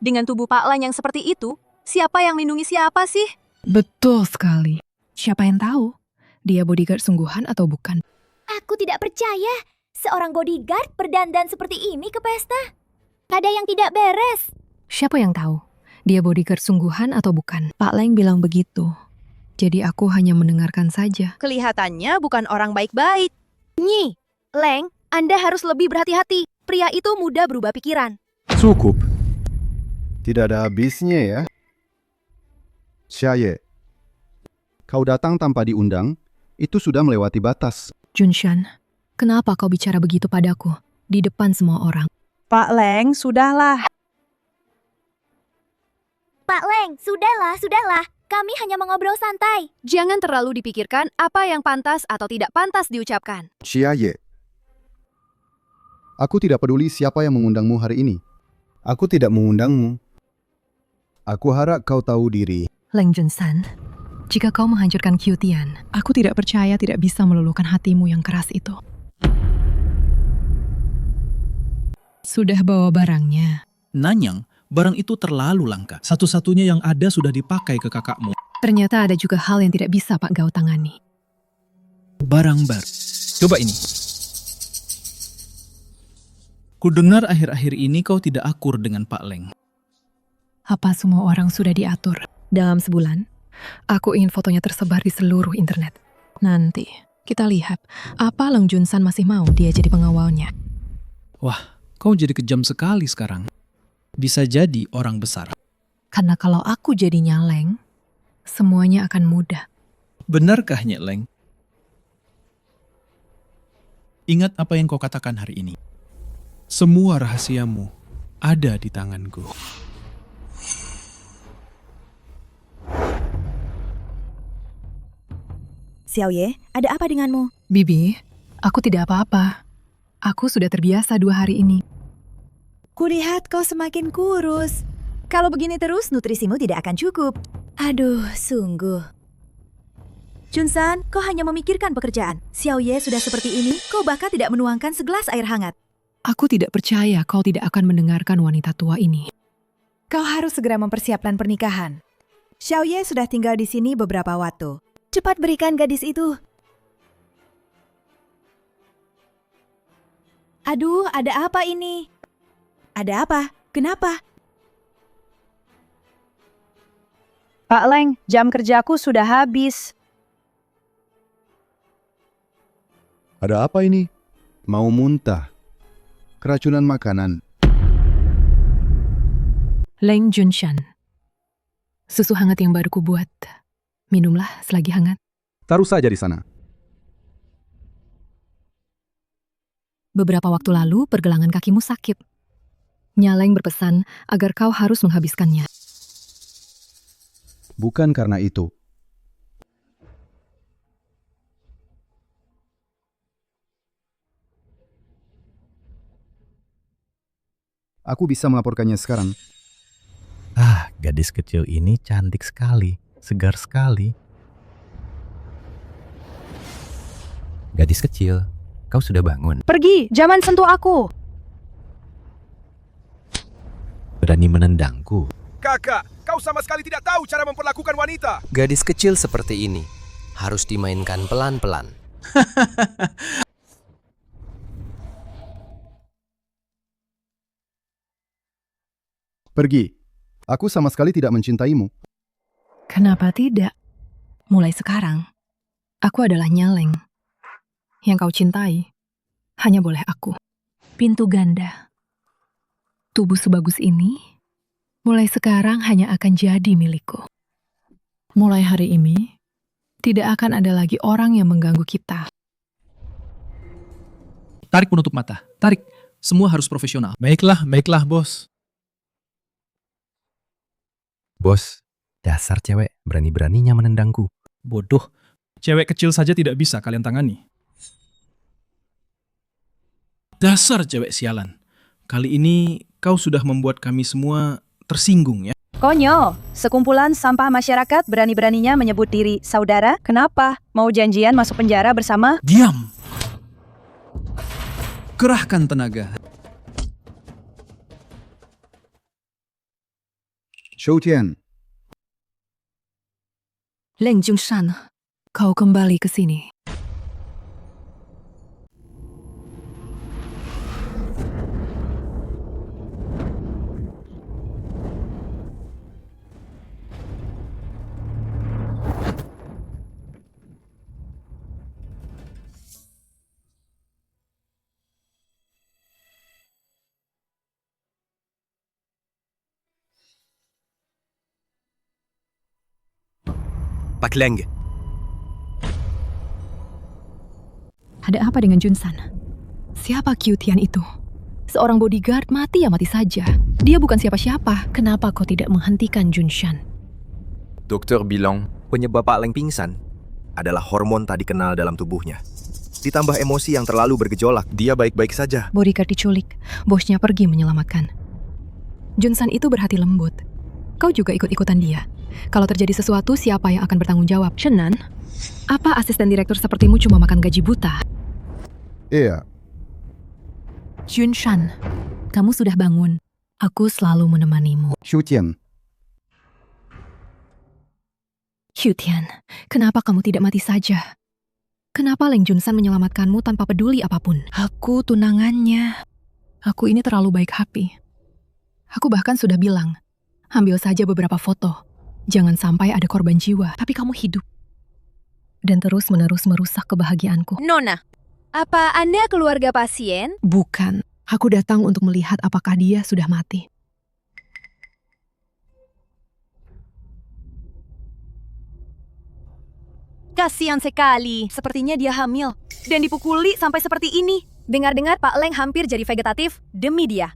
Dengan tubuh Pak Leng yang seperti itu, siapa yang lindungi siapa sih? Betul sekali. Siapa yang tahu? Dia bodyguard sungguhan atau bukan? Aku tidak percaya seorang bodyguard berdandan seperti ini ke pesta. Ada yang tidak beres. Siapa yang tahu? Dia bodyguard sungguhan atau bukan? Pak Leng bilang begitu. Jadi aku hanya mendengarkan saja. Kelihatannya bukan orang baik-baik. Nyi, Leng, Anda harus lebih berhati-hati. Pria itu mudah berubah pikiran. Cukup. Tidak ada habisnya ya. Xiaoye, kau datang tanpa diundang, itu sudah melewati batas. Junshan, kenapa kau bicara begitu padaku? Di depan semua orang. Pak Leng, sudahlah. Pak Leng, sudahlah. Kami hanya mengobrol santai. Jangan terlalu dipikirkan apa yang pantas atau tidak pantas diucapkan. Xiaoye, aku tidak peduli siapa yang mengundangmu hari ini. Aku tidak mengundangmu. Aku harap kau tahu diri. Leng Junsan, jika kau menghancurkan Qiutian, aku tidak percaya tidak bisa meluluhkan hatimu yang keras itu. Sudah bawa barangnya. Nanyang, barang itu terlalu langka. Satu-satunya yang ada sudah dipakai ke kakakmu. Ternyata ada juga hal yang tidak bisa Pak Gao tangani. Barang baru. Coba ini. Kudengar akhir-akhir ini kau tidak akur dengan Pak Leng. Apa semua orang sudah diatur? Dalam sebulan, aku ingin fotonya tersebar di seluruh internet. Nanti, kita lihat apa Leng Junsan masih mau dia jadi pengawalnya. Wah, kau jadi kejam sekali sekarang. Bisa jadi orang besar. Karena kalau aku jadinya Leng, semuanya akan mudah. Benarkah, Nyek Leng? Ingat apa yang kau katakan hari ini. Semua rahasiamu ada di tanganku. Xiaoye, ada apa denganmu? Bibi, aku tidak apa-apa. Aku sudah terbiasa 2 hari ini. Kulihat kau semakin kurus. Kalau begini terus, nutrisimu tidak akan cukup. Aduh, sungguh. Junsan, kau hanya memikirkan pekerjaan. Xiaoye sudah seperti ini, kau bahkan tidak menuangkan segelas air hangat. Aku tidak percaya kau tidak akan mendengarkan wanita tua ini. Kau harus segera mempersiapkan pernikahan. Xiaoye sudah tinggal di sini beberapa waktu. Cepat berikan gadis itu. Aduh, ada apa ini? Ada apa? Kenapa? Pak Leng, jam kerjaku sudah habis. Ada apa ini? Mau muntah. Keracunan makanan. Leng Junshan. Susu hangat yang baru kubuat. Minumlah selagi hangat. Taruh saja di sana. Beberapa waktu lalu pergelangan kakimu sakit. Nyaleng berpesan agar kau harus menghabiskannya. Bukan karena itu. Aku bisa melaporkannya sekarang. Ah, gadis kecil ini cantik sekali, segar sekali. Gadis kecil, kau sudah bangun. Pergi, jangan sentuh aku. Berani menendangku. Kakak, kau sama sekali tidak tahu cara memperlakukan wanita. Gadis kecil seperti ini harus dimainkan pelan-pelan. Pergi. Aku sama sekali tidak mencintaimu. Kenapa tidak? Mulai sekarang, aku adalah Nyaleng. Yang kau cintai, hanya boleh aku. Pintu ganda. Tubuh sebagus ini, mulai sekarang hanya akan jadi milikku. Mulai hari ini, tidak akan ada lagi orang yang mengganggu kita. Tarik penutup mata. Tarik. Semua harus profesional. Baiklah, bos. Bos, dasar cewek berani-beraninya menendangku. Bodoh. Cewek kecil saja tidak bisa kalian tangani. Dasar cewek sialan. Kali ini kau sudah membuat kami semua tersinggung ya. Konyol, sekumpulan sampah masyarakat berani-beraninya menyebut diri saudara. Kenapa? Mau janjian masuk penjara bersama? Diam! Kerahkan tenaga. Qiutian. Leng Junshan, kau kembali ke sini. Pak Leng. Ada apa dengan Junsan? Siapa Qiutian itu? Seorang bodyguard mati ya mati saja. Dia bukan siapa-siapa. Kenapa kau tidak menghentikan Junshan? Dokter bilang penyebab Pak Leng pingsan adalah hormon tak dikenal dalam tubuhnya. Ditambah emosi yang terlalu bergejolak. Dia baik-baik saja. Bodyguard diculik. Bosnya pergi menyelamatkan. Junsan itu berhati lembut. Kau juga ikut-ikutan dia. Kalau terjadi sesuatu, siapa yang akan bertanggung jawab? Shenan, apa asisten direktur sepertimu cuma makan gaji buta? Iya. Junshan, kamu sudah bangun. Aku selalu menemanimu. Shutian, Hyutian, kenapa kamu tidak mati saja? Kenapa Leng Junsan menyelamatkanmu tanpa peduli apapun? Aku tunangannya. Aku ini terlalu baik hati. Aku bahkan sudah bilang, ambil saja beberapa foto. Jangan sampai ada korban jiwa. Tapi kamu hidup. Dan terus-menerus merusak kebahagiaanku. Nona, apa Anda keluarga pasien? Bukan. Aku datang untuk melihat apakah dia sudah mati. Kasihan sekali. Sepertinya dia hamil. Dan dipukuli sampai seperti ini. Dengar-dengar Pak Leng hampir jadi vegetatif demi dia.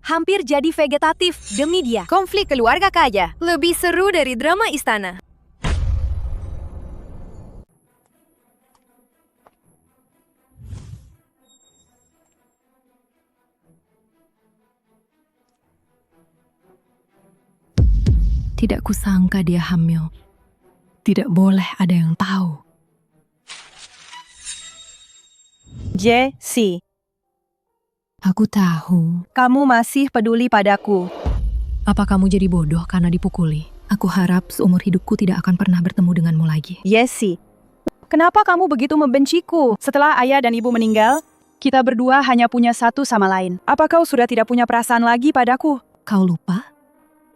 Hampir jadi vegetatif demi dia. Konflik keluarga kaya. Lebih seru dari drama istana. Tidak kusangka dia hamil. Tidak boleh ada yang tahu. Jessie, Aku tahu. kamu masih peduli padaku. Apa kamu jadi bodoh karena dipukuli? Aku harap seumur hidupku tidak akan pernah bertemu denganmu lagi. Jessie, kenapa kamu begitu membenciku? Setelah ayah dan ibu meninggal, kita berdua hanya punya satu sama lain. Apa kau sudah tidak punya perasaan lagi padaku? Kau lupa?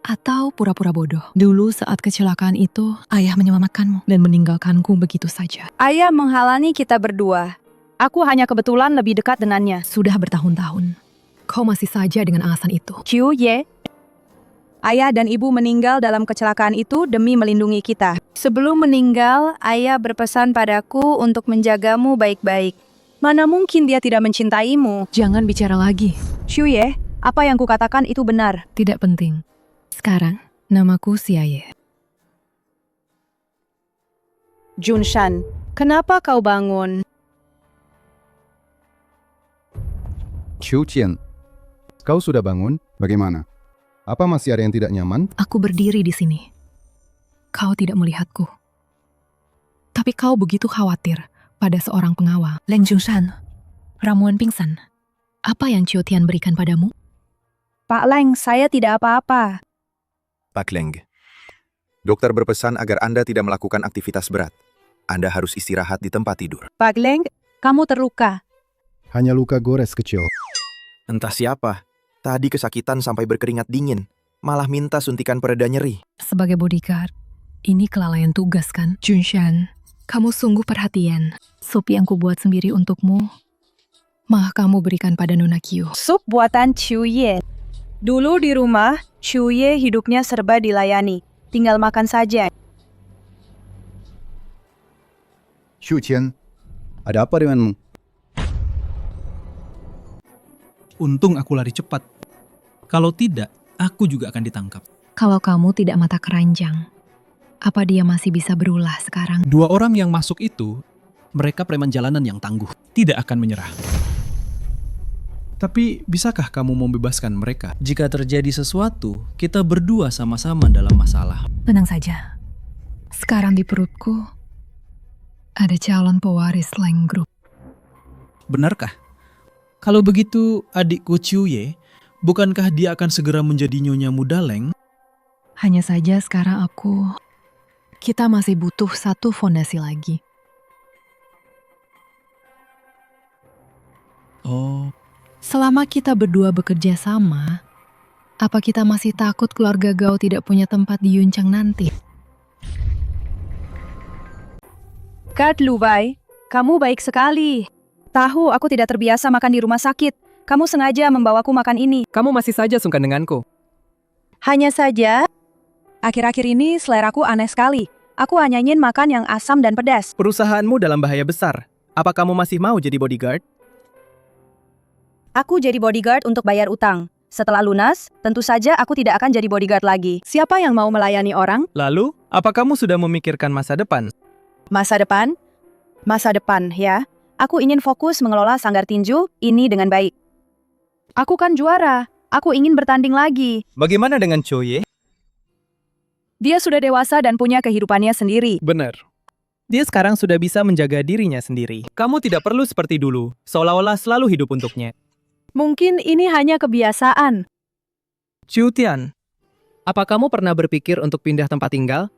Atau pura-pura bodoh? Dulu saat kecelakaan itu, ayah menyelamatkanmu dan meninggalkanku begitu saja. Ayah menghalangi kita berdua. Aku hanya kebetulan lebih dekat dengannya. Sudah bertahun-tahun. Kau masih saja dengan alasan itu. Chiu Ye, ayah dan ibu meninggal dalam kecelakaan itu demi melindungi kita. Sebelum meninggal, ayah berpesan padaku untuk menjagamu baik-baik. Mana mungkin dia tidak mencintaimu? Jangan bicara lagi. Chiu Ye, apa yang kukatakan itu benar. Tidak penting. Sekarang, namaku Xiaye. Junshan, kenapa kau bangun? Shutian, kau sudah bangun? Bagaimana? Apa masih ada yang tidak nyaman? Aku berdiri di sini. Kau tidak melihatku. Tapi kau begitu khawatir pada seorang pengawal. Leng Junshan, ramuan pingsan. Apa yang Chiu Tian berikan padamu? Pak Leng, saya tidak apa-apa. Pak Leng, dokter berpesan agar Anda tidak melakukan aktivitas berat. Anda harus istirahat di tempat tidur. Pak Leng, kamu terluka. Hanya luka gores kecil. Entah siapa, tadi kesakitan sampai berkeringat dingin, malah minta suntikan pereda nyeri. Sebagai bodyguard, ini kelalaian tugas kan? Junshan, kamu sungguh perhatian. Sup yang kubuat sendiri untukmu, malah kamu berikan pada Nona Kyu. Sup buatan Chiu Ye. Dulu di rumah, Chiu Ye hidupnya serba dilayani. Tinggal makan saja. Shutian, ada apa denganmu? Untung aku lari cepat. Kalau tidak, aku juga akan ditangkap. Kalau kamu tidak mata keranjang, apa dia masih bisa berulah sekarang? Dua orang yang masuk itu, mereka preman jalanan yang tangguh. Tidak akan menyerah. Tapi bisakah kamu membebaskan mereka? Jika terjadi sesuatu, kita berdua sama-sama dalam masalah. Tenang saja. Sekarang di perutku, ada calon pewaris Leng Group. Benarkah? Kalau begitu, adikku Chiu Ye, bukankah dia akan segera menjadi nyonya muda Leng? Hanya saja sekarang kita masih butuh satu fondasi lagi. Oh. Selama kita berdua bekerja sama, apa kita masih takut keluarga Gao tidak punya tempat di Yuncang nanti? Kat Lubai, kamu baik sekali. Tahu aku tidak terbiasa makan di rumah sakit. Kamu sengaja membawaku makan ini. Kamu masih saja sungkan denganku. Hanya saja, akhir-akhir ini seleraku aneh sekali. Aku hanya ingin makan yang asam dan pedas. Perusahaanmu dalam bahaya besar. Apa kamu masih mau jadi bodyguard? Aku jadi bodyguard untuk bayar utang. Setelah lunas, tentu saja aku tidak akan jadi bodyguard lagi. Siapa yang mau melayani orang? Lalu, apa kamu sudah memikirkan masa depan? Masa depan? Masa depan, ya. Aku ingin fokus mengelola sanggar tinju ini dengan baik. Aku kan juara. Aku ingin bertanding lagi. Bagaimana dengan Choye? Dia sudah dewasa dan punya kehidupannya sendiri. Benar. Dia sekarang sudah bisa menjaga dirinya sendiri. Kamu tidak perlu seperti dulu, seolah-olah selalu hidup untuknya. Mungkin ini hanya kebiasaan. Chiu Tian, apa kamu pernah berpikir untuk pindah tempat tinggal?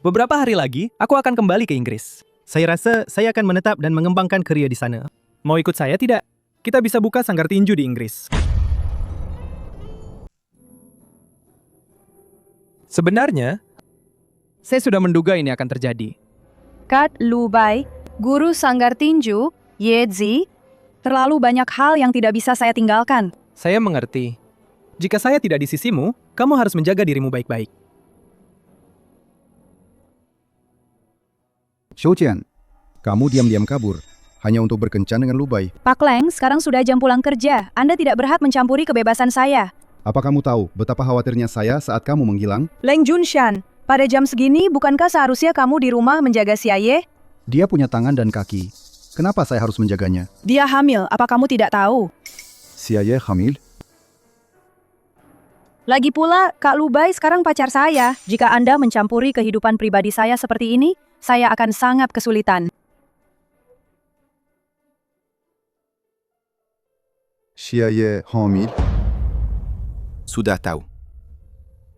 Beberapa hari lagi, aku akan kembali ke Inggris. Saya rasa saya akan menetap dan mengembangkan kerja di sana. Mau ikut saya tidak? Kita bisa buka sanggar tinju di Inggris. Sebenarnya, saya sudah menduga ini akan terjadi. Kat Lu Bai, guru sanggar tinju, Ye Zi, terlalu banyak hal yang tidak bisa saya tinggalkan. Saya mengerti. Jika saya tidak di sisimu, kamu harus menjaga dirimu baik-baik. Xiaoqian, kamu diam-diam kabur, hanya untuk berkencan dengan Lu Bai. Pak Leng, sekarang sudah jam pulang kerja. Anda tidak berhak mencampuri kebebasan saya. Apa kamu tahu betapa khawatirnya saya saat kamu menghilang? Leng Junshan, pada jam segini bukankah seharusnya kamu di rumah menjaga si Aye? Dia punya tangan dan kaki. Kenapa saya harus menjaganya? Dia hamil, apa kamu tidak tahu? Si Aye hamil? Lagi pula, Kak Lu Bai sekarang pacar saya. Jika Anda mencampuri kehidupan pribadi saya seperti ini, saya akan sangat kesulitan. Si Aye hamil? Sudah tahu.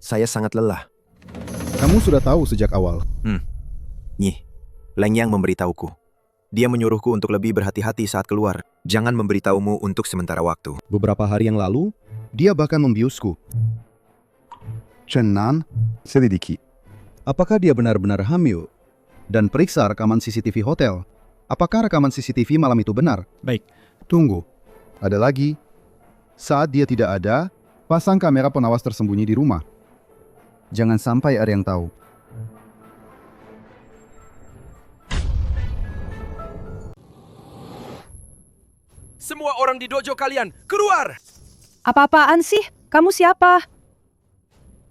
Saya sangat lelah. Kamu sudah tahu sejak awal. Nyih, Leng Yang memberitahuku. Dia menyuruhku untuk lebih berhati-hati saat keluar. Jangan memberitahumu untuk sementara waktu. Beberapa hari yang lalu, dia bahkan membiusku. Chen Nan, selidiki. Apakah dia benar-benar hamil? Dan periksa rekaman CCTV hotel. Apakah rekaman CCTV malam itu benar? Baik. Tunggu. Ada lagi. Saat dia tidak ada, pasang kamera pengawas tersembunyi di rumah. Jangan sampai ada yang tahu. Semua orang di dojo kalian, keluar! Apa-apaan sih? Kamu siapa?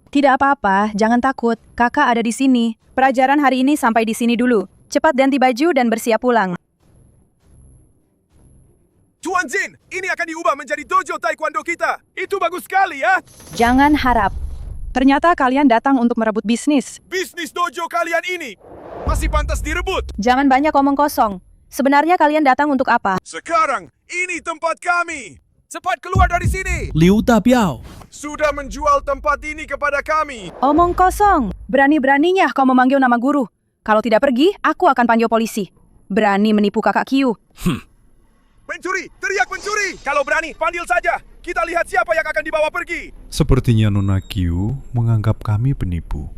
Tidak apa-apa, jangan takut. Kakak ada di sini. Pelajaran hari ini sampai di sini dulu. Cepat ganti baju dan bersiap pulang. Tuan Jin, ini akan diubah menjadi dojo taekwondo kita. Itu bagus sekali ya. Jangan harap. Ternyata kalian datang untuk merebut bisnis. Bisnis dojo kalian ini masih pantas direbut. Jangan banyak omong kosong. Sebenarnya kalian datang untuk apa? Sekarang, ini tempat kami. Cepat keluar dari sini. Liu Tapiao. Sudah menjual tempat ini kepada kami. Omong kosong. Berani-beraninya kau memanggil nama guru. Kalau tidak pergi, aku akan panggil polisi. Berani menipu kakak Qiu. Pencuri, teriak pencuri. Kalau berani, panggil saja. Kita lihat siapa yang akan dibawa pergi. Sepertinya Nona Qiu menganggap kami penipu.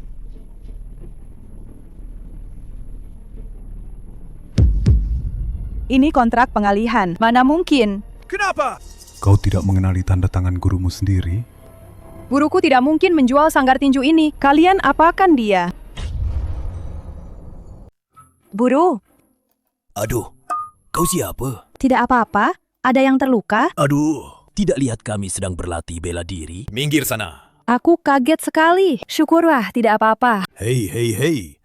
Ini kontrak pengalihan. Mana mungkin? Kenapa? Kau tidak mengenali tanda tangan gurumu sendiri? Guruku tidak mungkin menjual sanggar tinju ini. Kalian apakan dia? Buru. Aduh, kau siapa? Tidak apa-apa. Ada yang terluka? Aduh, tidak lihat kami sedang berlatih bela diri? Minggir sana. Aku kaget sekali. Syukurlah, tidak apa-apa. Hei.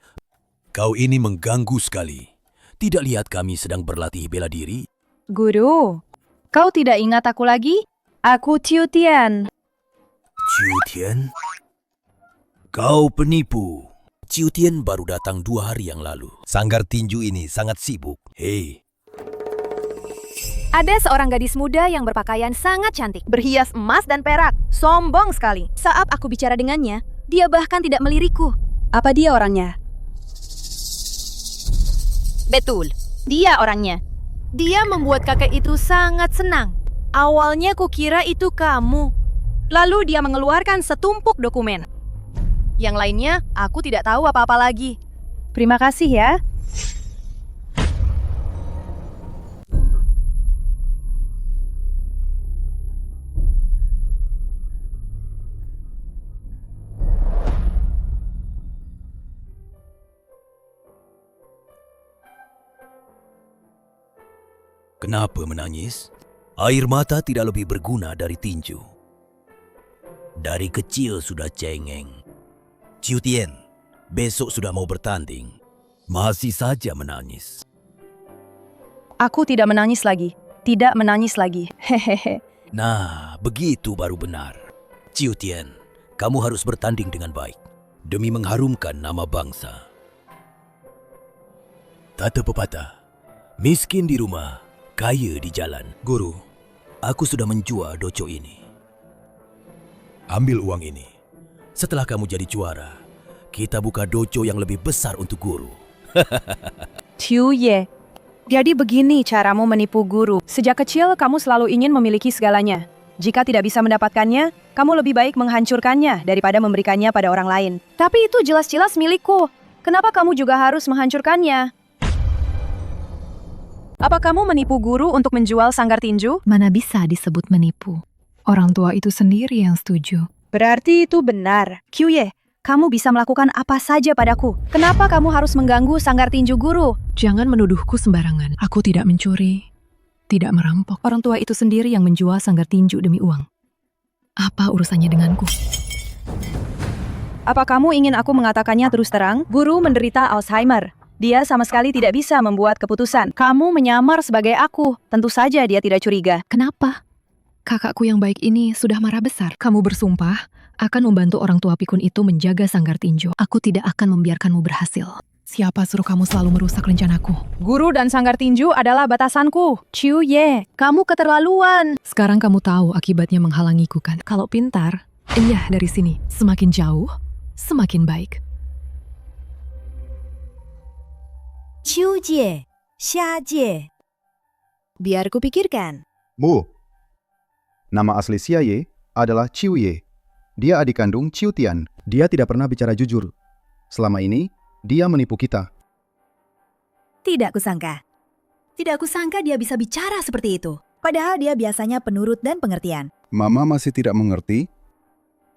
Kau ini mengganggu sekali. Tidak lihat kami sedang berlatih bela diri? Guru, kau tidak ingat aku lagi? Aku Chiu Tian. Chiu Tian? Kau penipu. Chiu Tian baru datang 2 hari yang lalu. Sanggar tinju ini sangat sibuk. Hei. Ada seorang gadis muda yang berpakaian sangat cantik, berhias emas dan perak. Sombong sekali. Saat aku bicara dengannya, dia bahkan tidak melirikku. Apa dia orangnya? Betul, dia orangnya. Dia membuat kakek itu sangat senang. Awalnya kukira itu kamu. Lalu dia mengeluarkan setumpuk dokumen. Yang lainnya, aku tidak tahu apa-apa lagi. Terima kasih ya. Kenapa menangis? Air mata tidak lebih berguna dari tinju. Dari kecil sudah cengeng. Chiu Tian, besok sudah mau bertanding. Masih saja menangis. Aku tidak menangis lagi. Tidak menangis lagi. Hehehe. Nah, begitu baru benar. Ciu Tian, kamu harus bertanding dengan baik demi mengharumkan nama bangsa. Kata pepatah, miskin di rumah, kaya di jalan. Guru, aku sudah menjual dojo ini. Ambil uang ini. Setelah kamu jadi juara, kita buka dojo yang lebih besar untuk guru. Ciu Ye, jadi begini caramu menipu guru. Sejak kecil kamu selalu ingin memiliki segalanya. Jika tidak bisa mendapatkannya, kamu lebih baik menghancurkannya daripada memberikannya pada orang lain. Tapi itu jelas-jelas milikku. Kenapa kamu juga harus menghancurkannya? Apa kamu menipu guru untuk menjual sanggar tinju? Mana bisa disebut menipu? Orang tua itu sendiri yang setuju. Berarti itu benar. Ciu Ye, kamu bisa melakukan apa saja padaku. Kenapa kamu harus mengganggu sanggar tinju guru? Jangan menuduhku sembarangan. Aku tidak mencuri, tidak merampok. Orang tua itu sendiri yang menjual sanggar tinju demi uang. Apa urusannya denganku? Apa kamu ingin aku mengatakannya terus terang? Guru menderita Alzheimer. Dia sama sekali tidak bisa membuat keputusan. Kamu menyamar sebagai aku. Tentu saja dia tidak curiga. Kenapa? Kakakku yang baik ini sudah marah besar. Kamu bersumpah akan membantu orang tua pikun itu menjaga sanggar tinju. Aku tidak akan membiarkanmu berhasil. Siapa suruh kamu selalu merusak rencanaku? Guru dan sanggar tinju adalah batasanku. Ciu Ye, kamu keterlaluan. Sekarang kamu tahu akibatnya menghalangiku kan? Kalau pintar, iya dari sini. Semakin jauh, semakin baik. Ciu Jie, Xia Jie. Biar kupikirkan. Mu. Nama asli Xia Ye adalah Ciu Ye. Dia adik kandung Ciu Tian. Dia tidak pernah bicara jujur. Selama ini, dia menipu kita. Tidak kusangka. Tidak kusangka dia bisa bicara seperti itu. Padahal dia biasanya penurut dan pengertian. Mama masih tidak mengerti?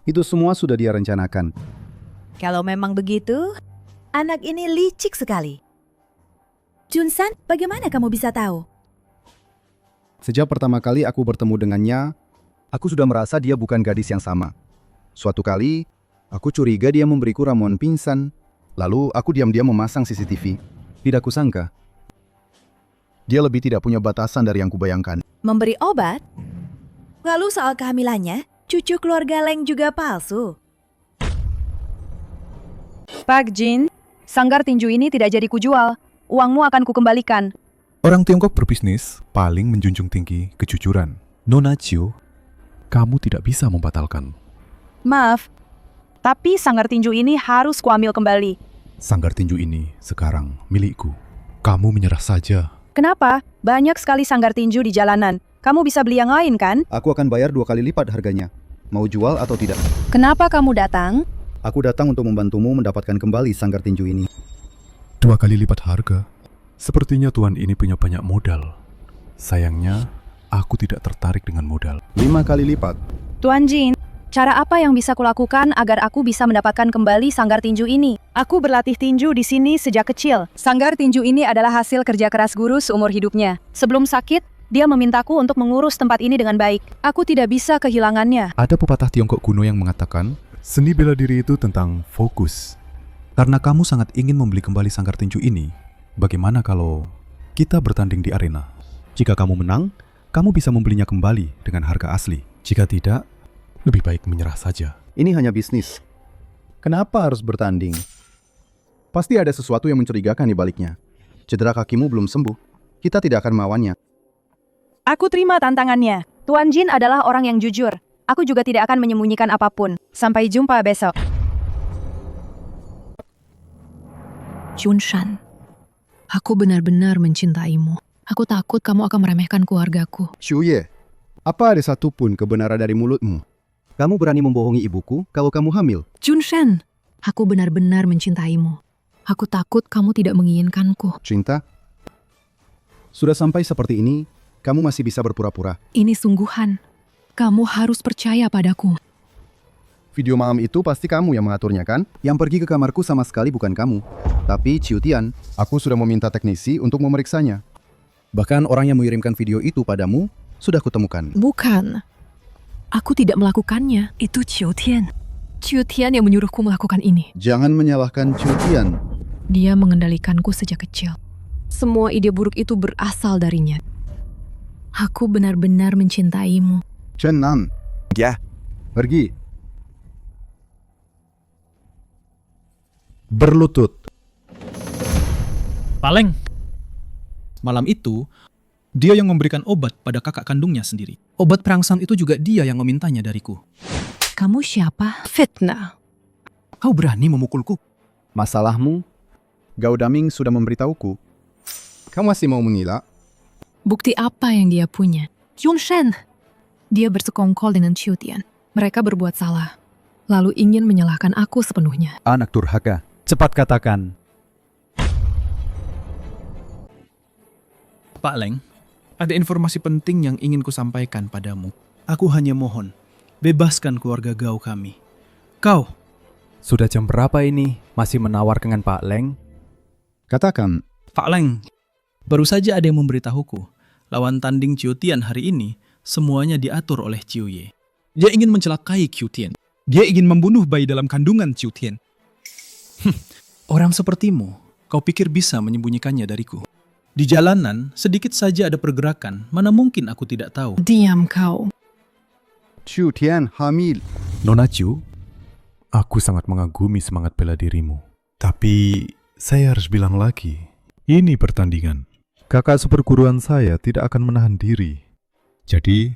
Itu semua sudah dia rencanakan. Kalau memang begitu, anak ini licik sekali. Junsan, bagaimana kamu bisa tahu? Sejak pertama kali aku bertemu dengannya, aku sudah merasa dia bukan gadis yang sama. Suatu kali, aku curiga dia memberiku ramuan pingsan. Lalu aku diam-diam memasang CCTV. Tidak kusangka. Dia lebih tidak punya batasan dari yang kubayangkan. Memberi obat? Lalu soal kehamilannya, cucu keluarga Leng juga palsu. Pak Jin, sanggar tinju ini tidak jadi kujual. Uangmu akan kukembalikan. Orang Tiongkok berbisnis paling menjunjung tinggi kejujuran. Nona Ciu, kamu tidak bisa membatalkan. Maaf, tapi sanggar tinju ini harus kuambil kembali. Sanggar tinju ini sekarang milikku. Kamu menyerah saja. Kenapa? Banyak sekali sanggar tinju di jalanan. Kamu bisa beli yang lain kan? Aku akan bayar 2 kali lipat harganya. Mau jual atau tidak? Kenapa kamu datang? Aku datang untuk membantumu mendapatkan kembali sanggar tinju ini. 2 kali lipat harga. Sepertinya tuan ini punya banyak modal. Sayangnya, aku tidak tertarik dengan modal. 5 kali lipat. Tuan Jin, cara apa yang bisa kulakukan agar aku bisa mendapatkan kembali sanggar tinju ini? Aku berlatih tinju di sini sejak kecil. Sanggar tinju ini adalah hasil kerja keras guru seumur hidupnya. Sebelum sakit, dia memintaku untuk mengurus tempat ini dengan baik. Aku tidak bisa kehilangannya. Ada pepatah Tiongkok kuno yang mengatakan, seni bela diri itu tentang fokus. Karena kamu sangat ingin membeli kembali sanggar tinju ini, bagaimana kalau kita bertanding di arena? Jika kamu menang, kamu bisa membelinya kembali dengan harga asli. Jika tidak, lebih baik menyerah saja. Ini hanya bisnis. Kenapa harus bertanding? Pasti ada sesuatu yang mencurigakan di baliknya. Cedera kakimu belum sembuh. Kita tidak akan melawannya. Aku terima tantangannya. Tuan Jin adalah orang yang jujur. Aku juga tidak akan menyembunyikan apapun. Sampai jumpa besok. Junshan, aku benar-benar mencintaimu. Aku takut kamu akan meremehkan keluargaku. Ciu Ye, apa ada satupun kebenaran dari mulutmu? Kamu berani membohongi ibuku kalau kamu hamil? Junshan, aku benar-benar mencintaimu. Aku takut kamu tidak menginginkanku. Cinta? Sudah sampai seperti ini, kamu masih bisa berpura-pura. Ini sungguhan. Kamu harus percaya padaku. Video malam itu pasti kamu yang mengaturnya kan? Yang pergi ke kamarku sama sekali bukan kamu, tapi Ciu Tian. Aku sudah meminta teknisi untuk memeriksanya. Bahkan orang yang mengirimkan video itu padamu sudah kutemukan. Bukan. Aku tidak melakukannya. Itu Ciu Tian. Ciu Tian yang menyuruhku melakukan ini. Jangan menyalahkan Ciu Tian. Dia mengendalikanku sejak kecil. Semua ide buruk itu berasal darinya. Aku benar-benar mencintaimu. Chen Nan, Ya, pergi. Berlutut. Pak Leng. Malam itu, dia yang memberikan obat pada kakak kandungnya sendiri. Obat perangsang itu juga dia yang memintanya dariku. Kamu siapa? Fitnah. Kau berani memukulku? Masalahmu, Gao Daming sudah memberitahuku. Kamu masih mau mengira? Bukti apa yang dia punya? Yun Shen. Dia bersekongkol dengan Qiu Tian. Mereka berbuat salah, lalu ingin menyalahkan aku sepenuhnya. Anak durhaka. Cepat katakan. Pak Leng, ada informasi penting yang ingin kusampaikan padamu. Aku hanya mohon, bebaskan keluarga Gao kami. Kau, Sudah jam berapa ini? Masih menawar dengan Pak Leng? Katakan. Pak Leng, baru saja ada yang memberitahuku. Lawan tanding Qiu Tian hari ini, semuanya diatur oleh Qiu Ye. Dia ingin mencelakai Qiu Tian. Dia ingin membunuh bayi dalam kandungan Qiu Tian. Orang sepertimu, kau pikir bisa menyembunyikannya dariku? Di jalanan, sedikit saja ada pergerakan, mana mungkin aku tidak tahu. Diam kau. Qiu Tian hamil. Nona Qiu, aku sangat mengagumi semangat bela dirimu. Tapi saya harus bilang lagi, ini pertandingan. Kakak seperguruan saya tidak akan menahan diri. Jadi,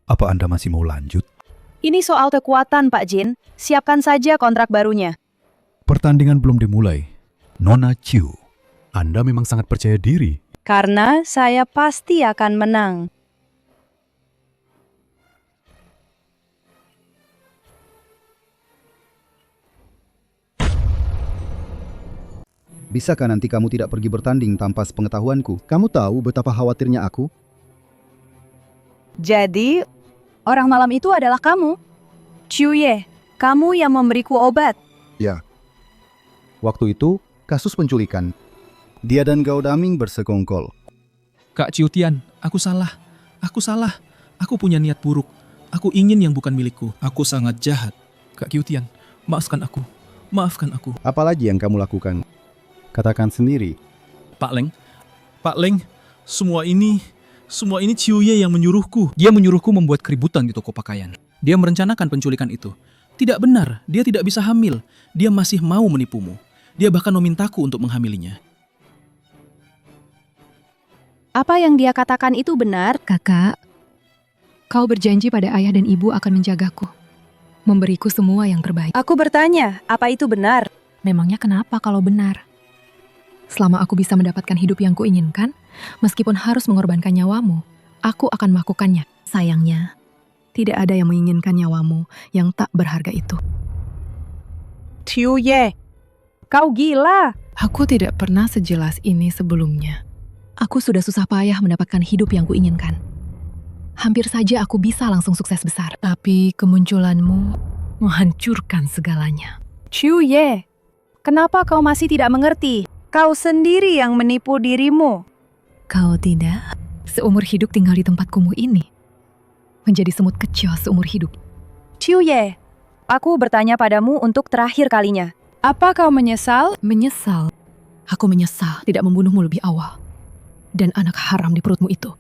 apa Anda masih mau lanjut? Ini soal kekuatan, Pak Jin. Siapkan saja kontrak barunya. Pertandingan belum dimulai. Nona Qiu, Anda memang sangat percaya diri. Karena saya pasti akan menang. Bisakah nanti kamu tidak pergi bertanding tanpa sepengetahuanku? Kamu tahu betapa khawatirnya aku? Jadi, orang malam itu adalah kamu? Qiu Ye, kamu yang memberiku obat. Ya. Waktu itu, kasus penculikan. Dia dan Gao Daming bersekongkol. Kak Qiu Tian, aku salah. Aku salah. Aku punya niat buruk. Aku ingin yang bukan milikku. Aku sangat jahat. Kak Qiu Tian, maafkan aku. Maafkan aku. Apalagi yang kamu lakukan? Katakan sendiri. Pak Leng, semua ini Qiu Ye yang menyuruhku. Dia menyuruhku membuat keributan di toko pakaian. Dia merencanakan penculikan itu. Tidak benar, dia tidak bisa hamil. Dia masih mau menipumu. Dia bahkan memintaku untuk menghamilinya. Apa yang dia katakan itu benar? Kakak, kau berjanji pada ayah dan ibu akan menjagaku. Memberiku semua yang terbaik. Aku bertanya, apa itu benar? Memangnya kenapa kalau benar? Selama aku bisa mendapatkan hidup yang kuinginkan, meskipun harus mengorbankan nyawamu, aku akan melakukannya. Sayangnya, tidak ada yang menginginkan nyawamu yang tak berharga itu. Qiu Ye, kau gila. Aku tidak pernah sejelas ini sebelumnya. Aku sudah susah payah mendapatkan hidup yang kuinginkan. Hampir saja aku bisa langsung sukses besar. Tapi kemunculanmu menghancurkan segalanya. Qiu Ye, kenapa kau masih tidak mengerti? Kau sendiri yang menipu dirimu. Kau tidak? Seumur hidup tinggal di tempat kumuh ini. Menjadi semut kecil seumur hidup. Qiu Ye, aku bertanya padamu untuk terakhir kalinya. Apa kau menyesal? Menyesal. Aku menyesal tidak membunuhmu lebih awal. Dan anak haram di perutmu itu.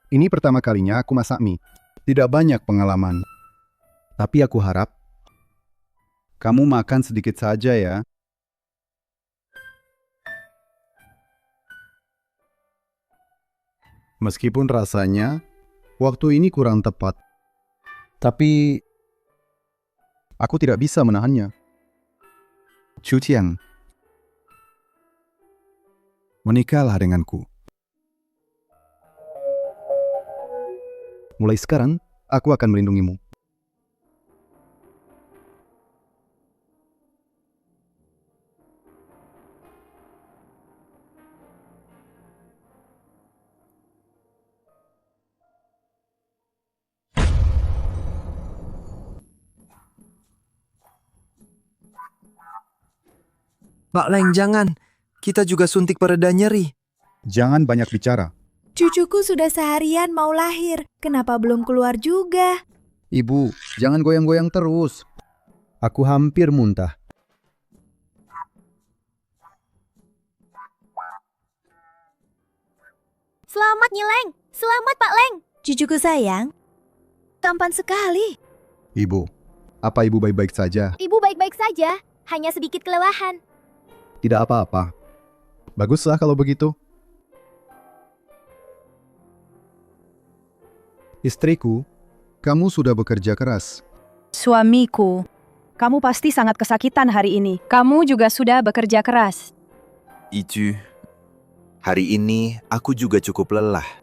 Ini pertama kalinya aku masak mie. Tidak banyak pengalaman. Tapi aku harap kamu makan sedikit saja ya. Meskipun rasanya waktu ini kurang tepat. Tapi aku tidak bisa menahannya. Qiu Tian, menikahlah denganku. Mulai sekarang, aku akan melindungimu. Pak Leng, jangan. Kita juga suntik pereda nyeri. Jangan banyak bicara. Cucuku sudah seharian mau lahir. Kenapa belum keluar juga? Ibu, jangan goyang-goyang terus. Aku hampir muntah. Selamat Nyileng. Selamat Pak Leng. Cucuku sayang, tampan sekali. Ibu, apa ibu baik-baik saja? Ibu baik-baik saja, hanya sedikit kelelahan. Tidak apa-apa. Baguslah kalau begitu. Istriku, kamu sudah bekerja keras. Suamiku, kamu pasti sangat kesakitan hari ini. Kamu juga sudah bekerja keras. Itu, hari ini aku juga cukup lelah.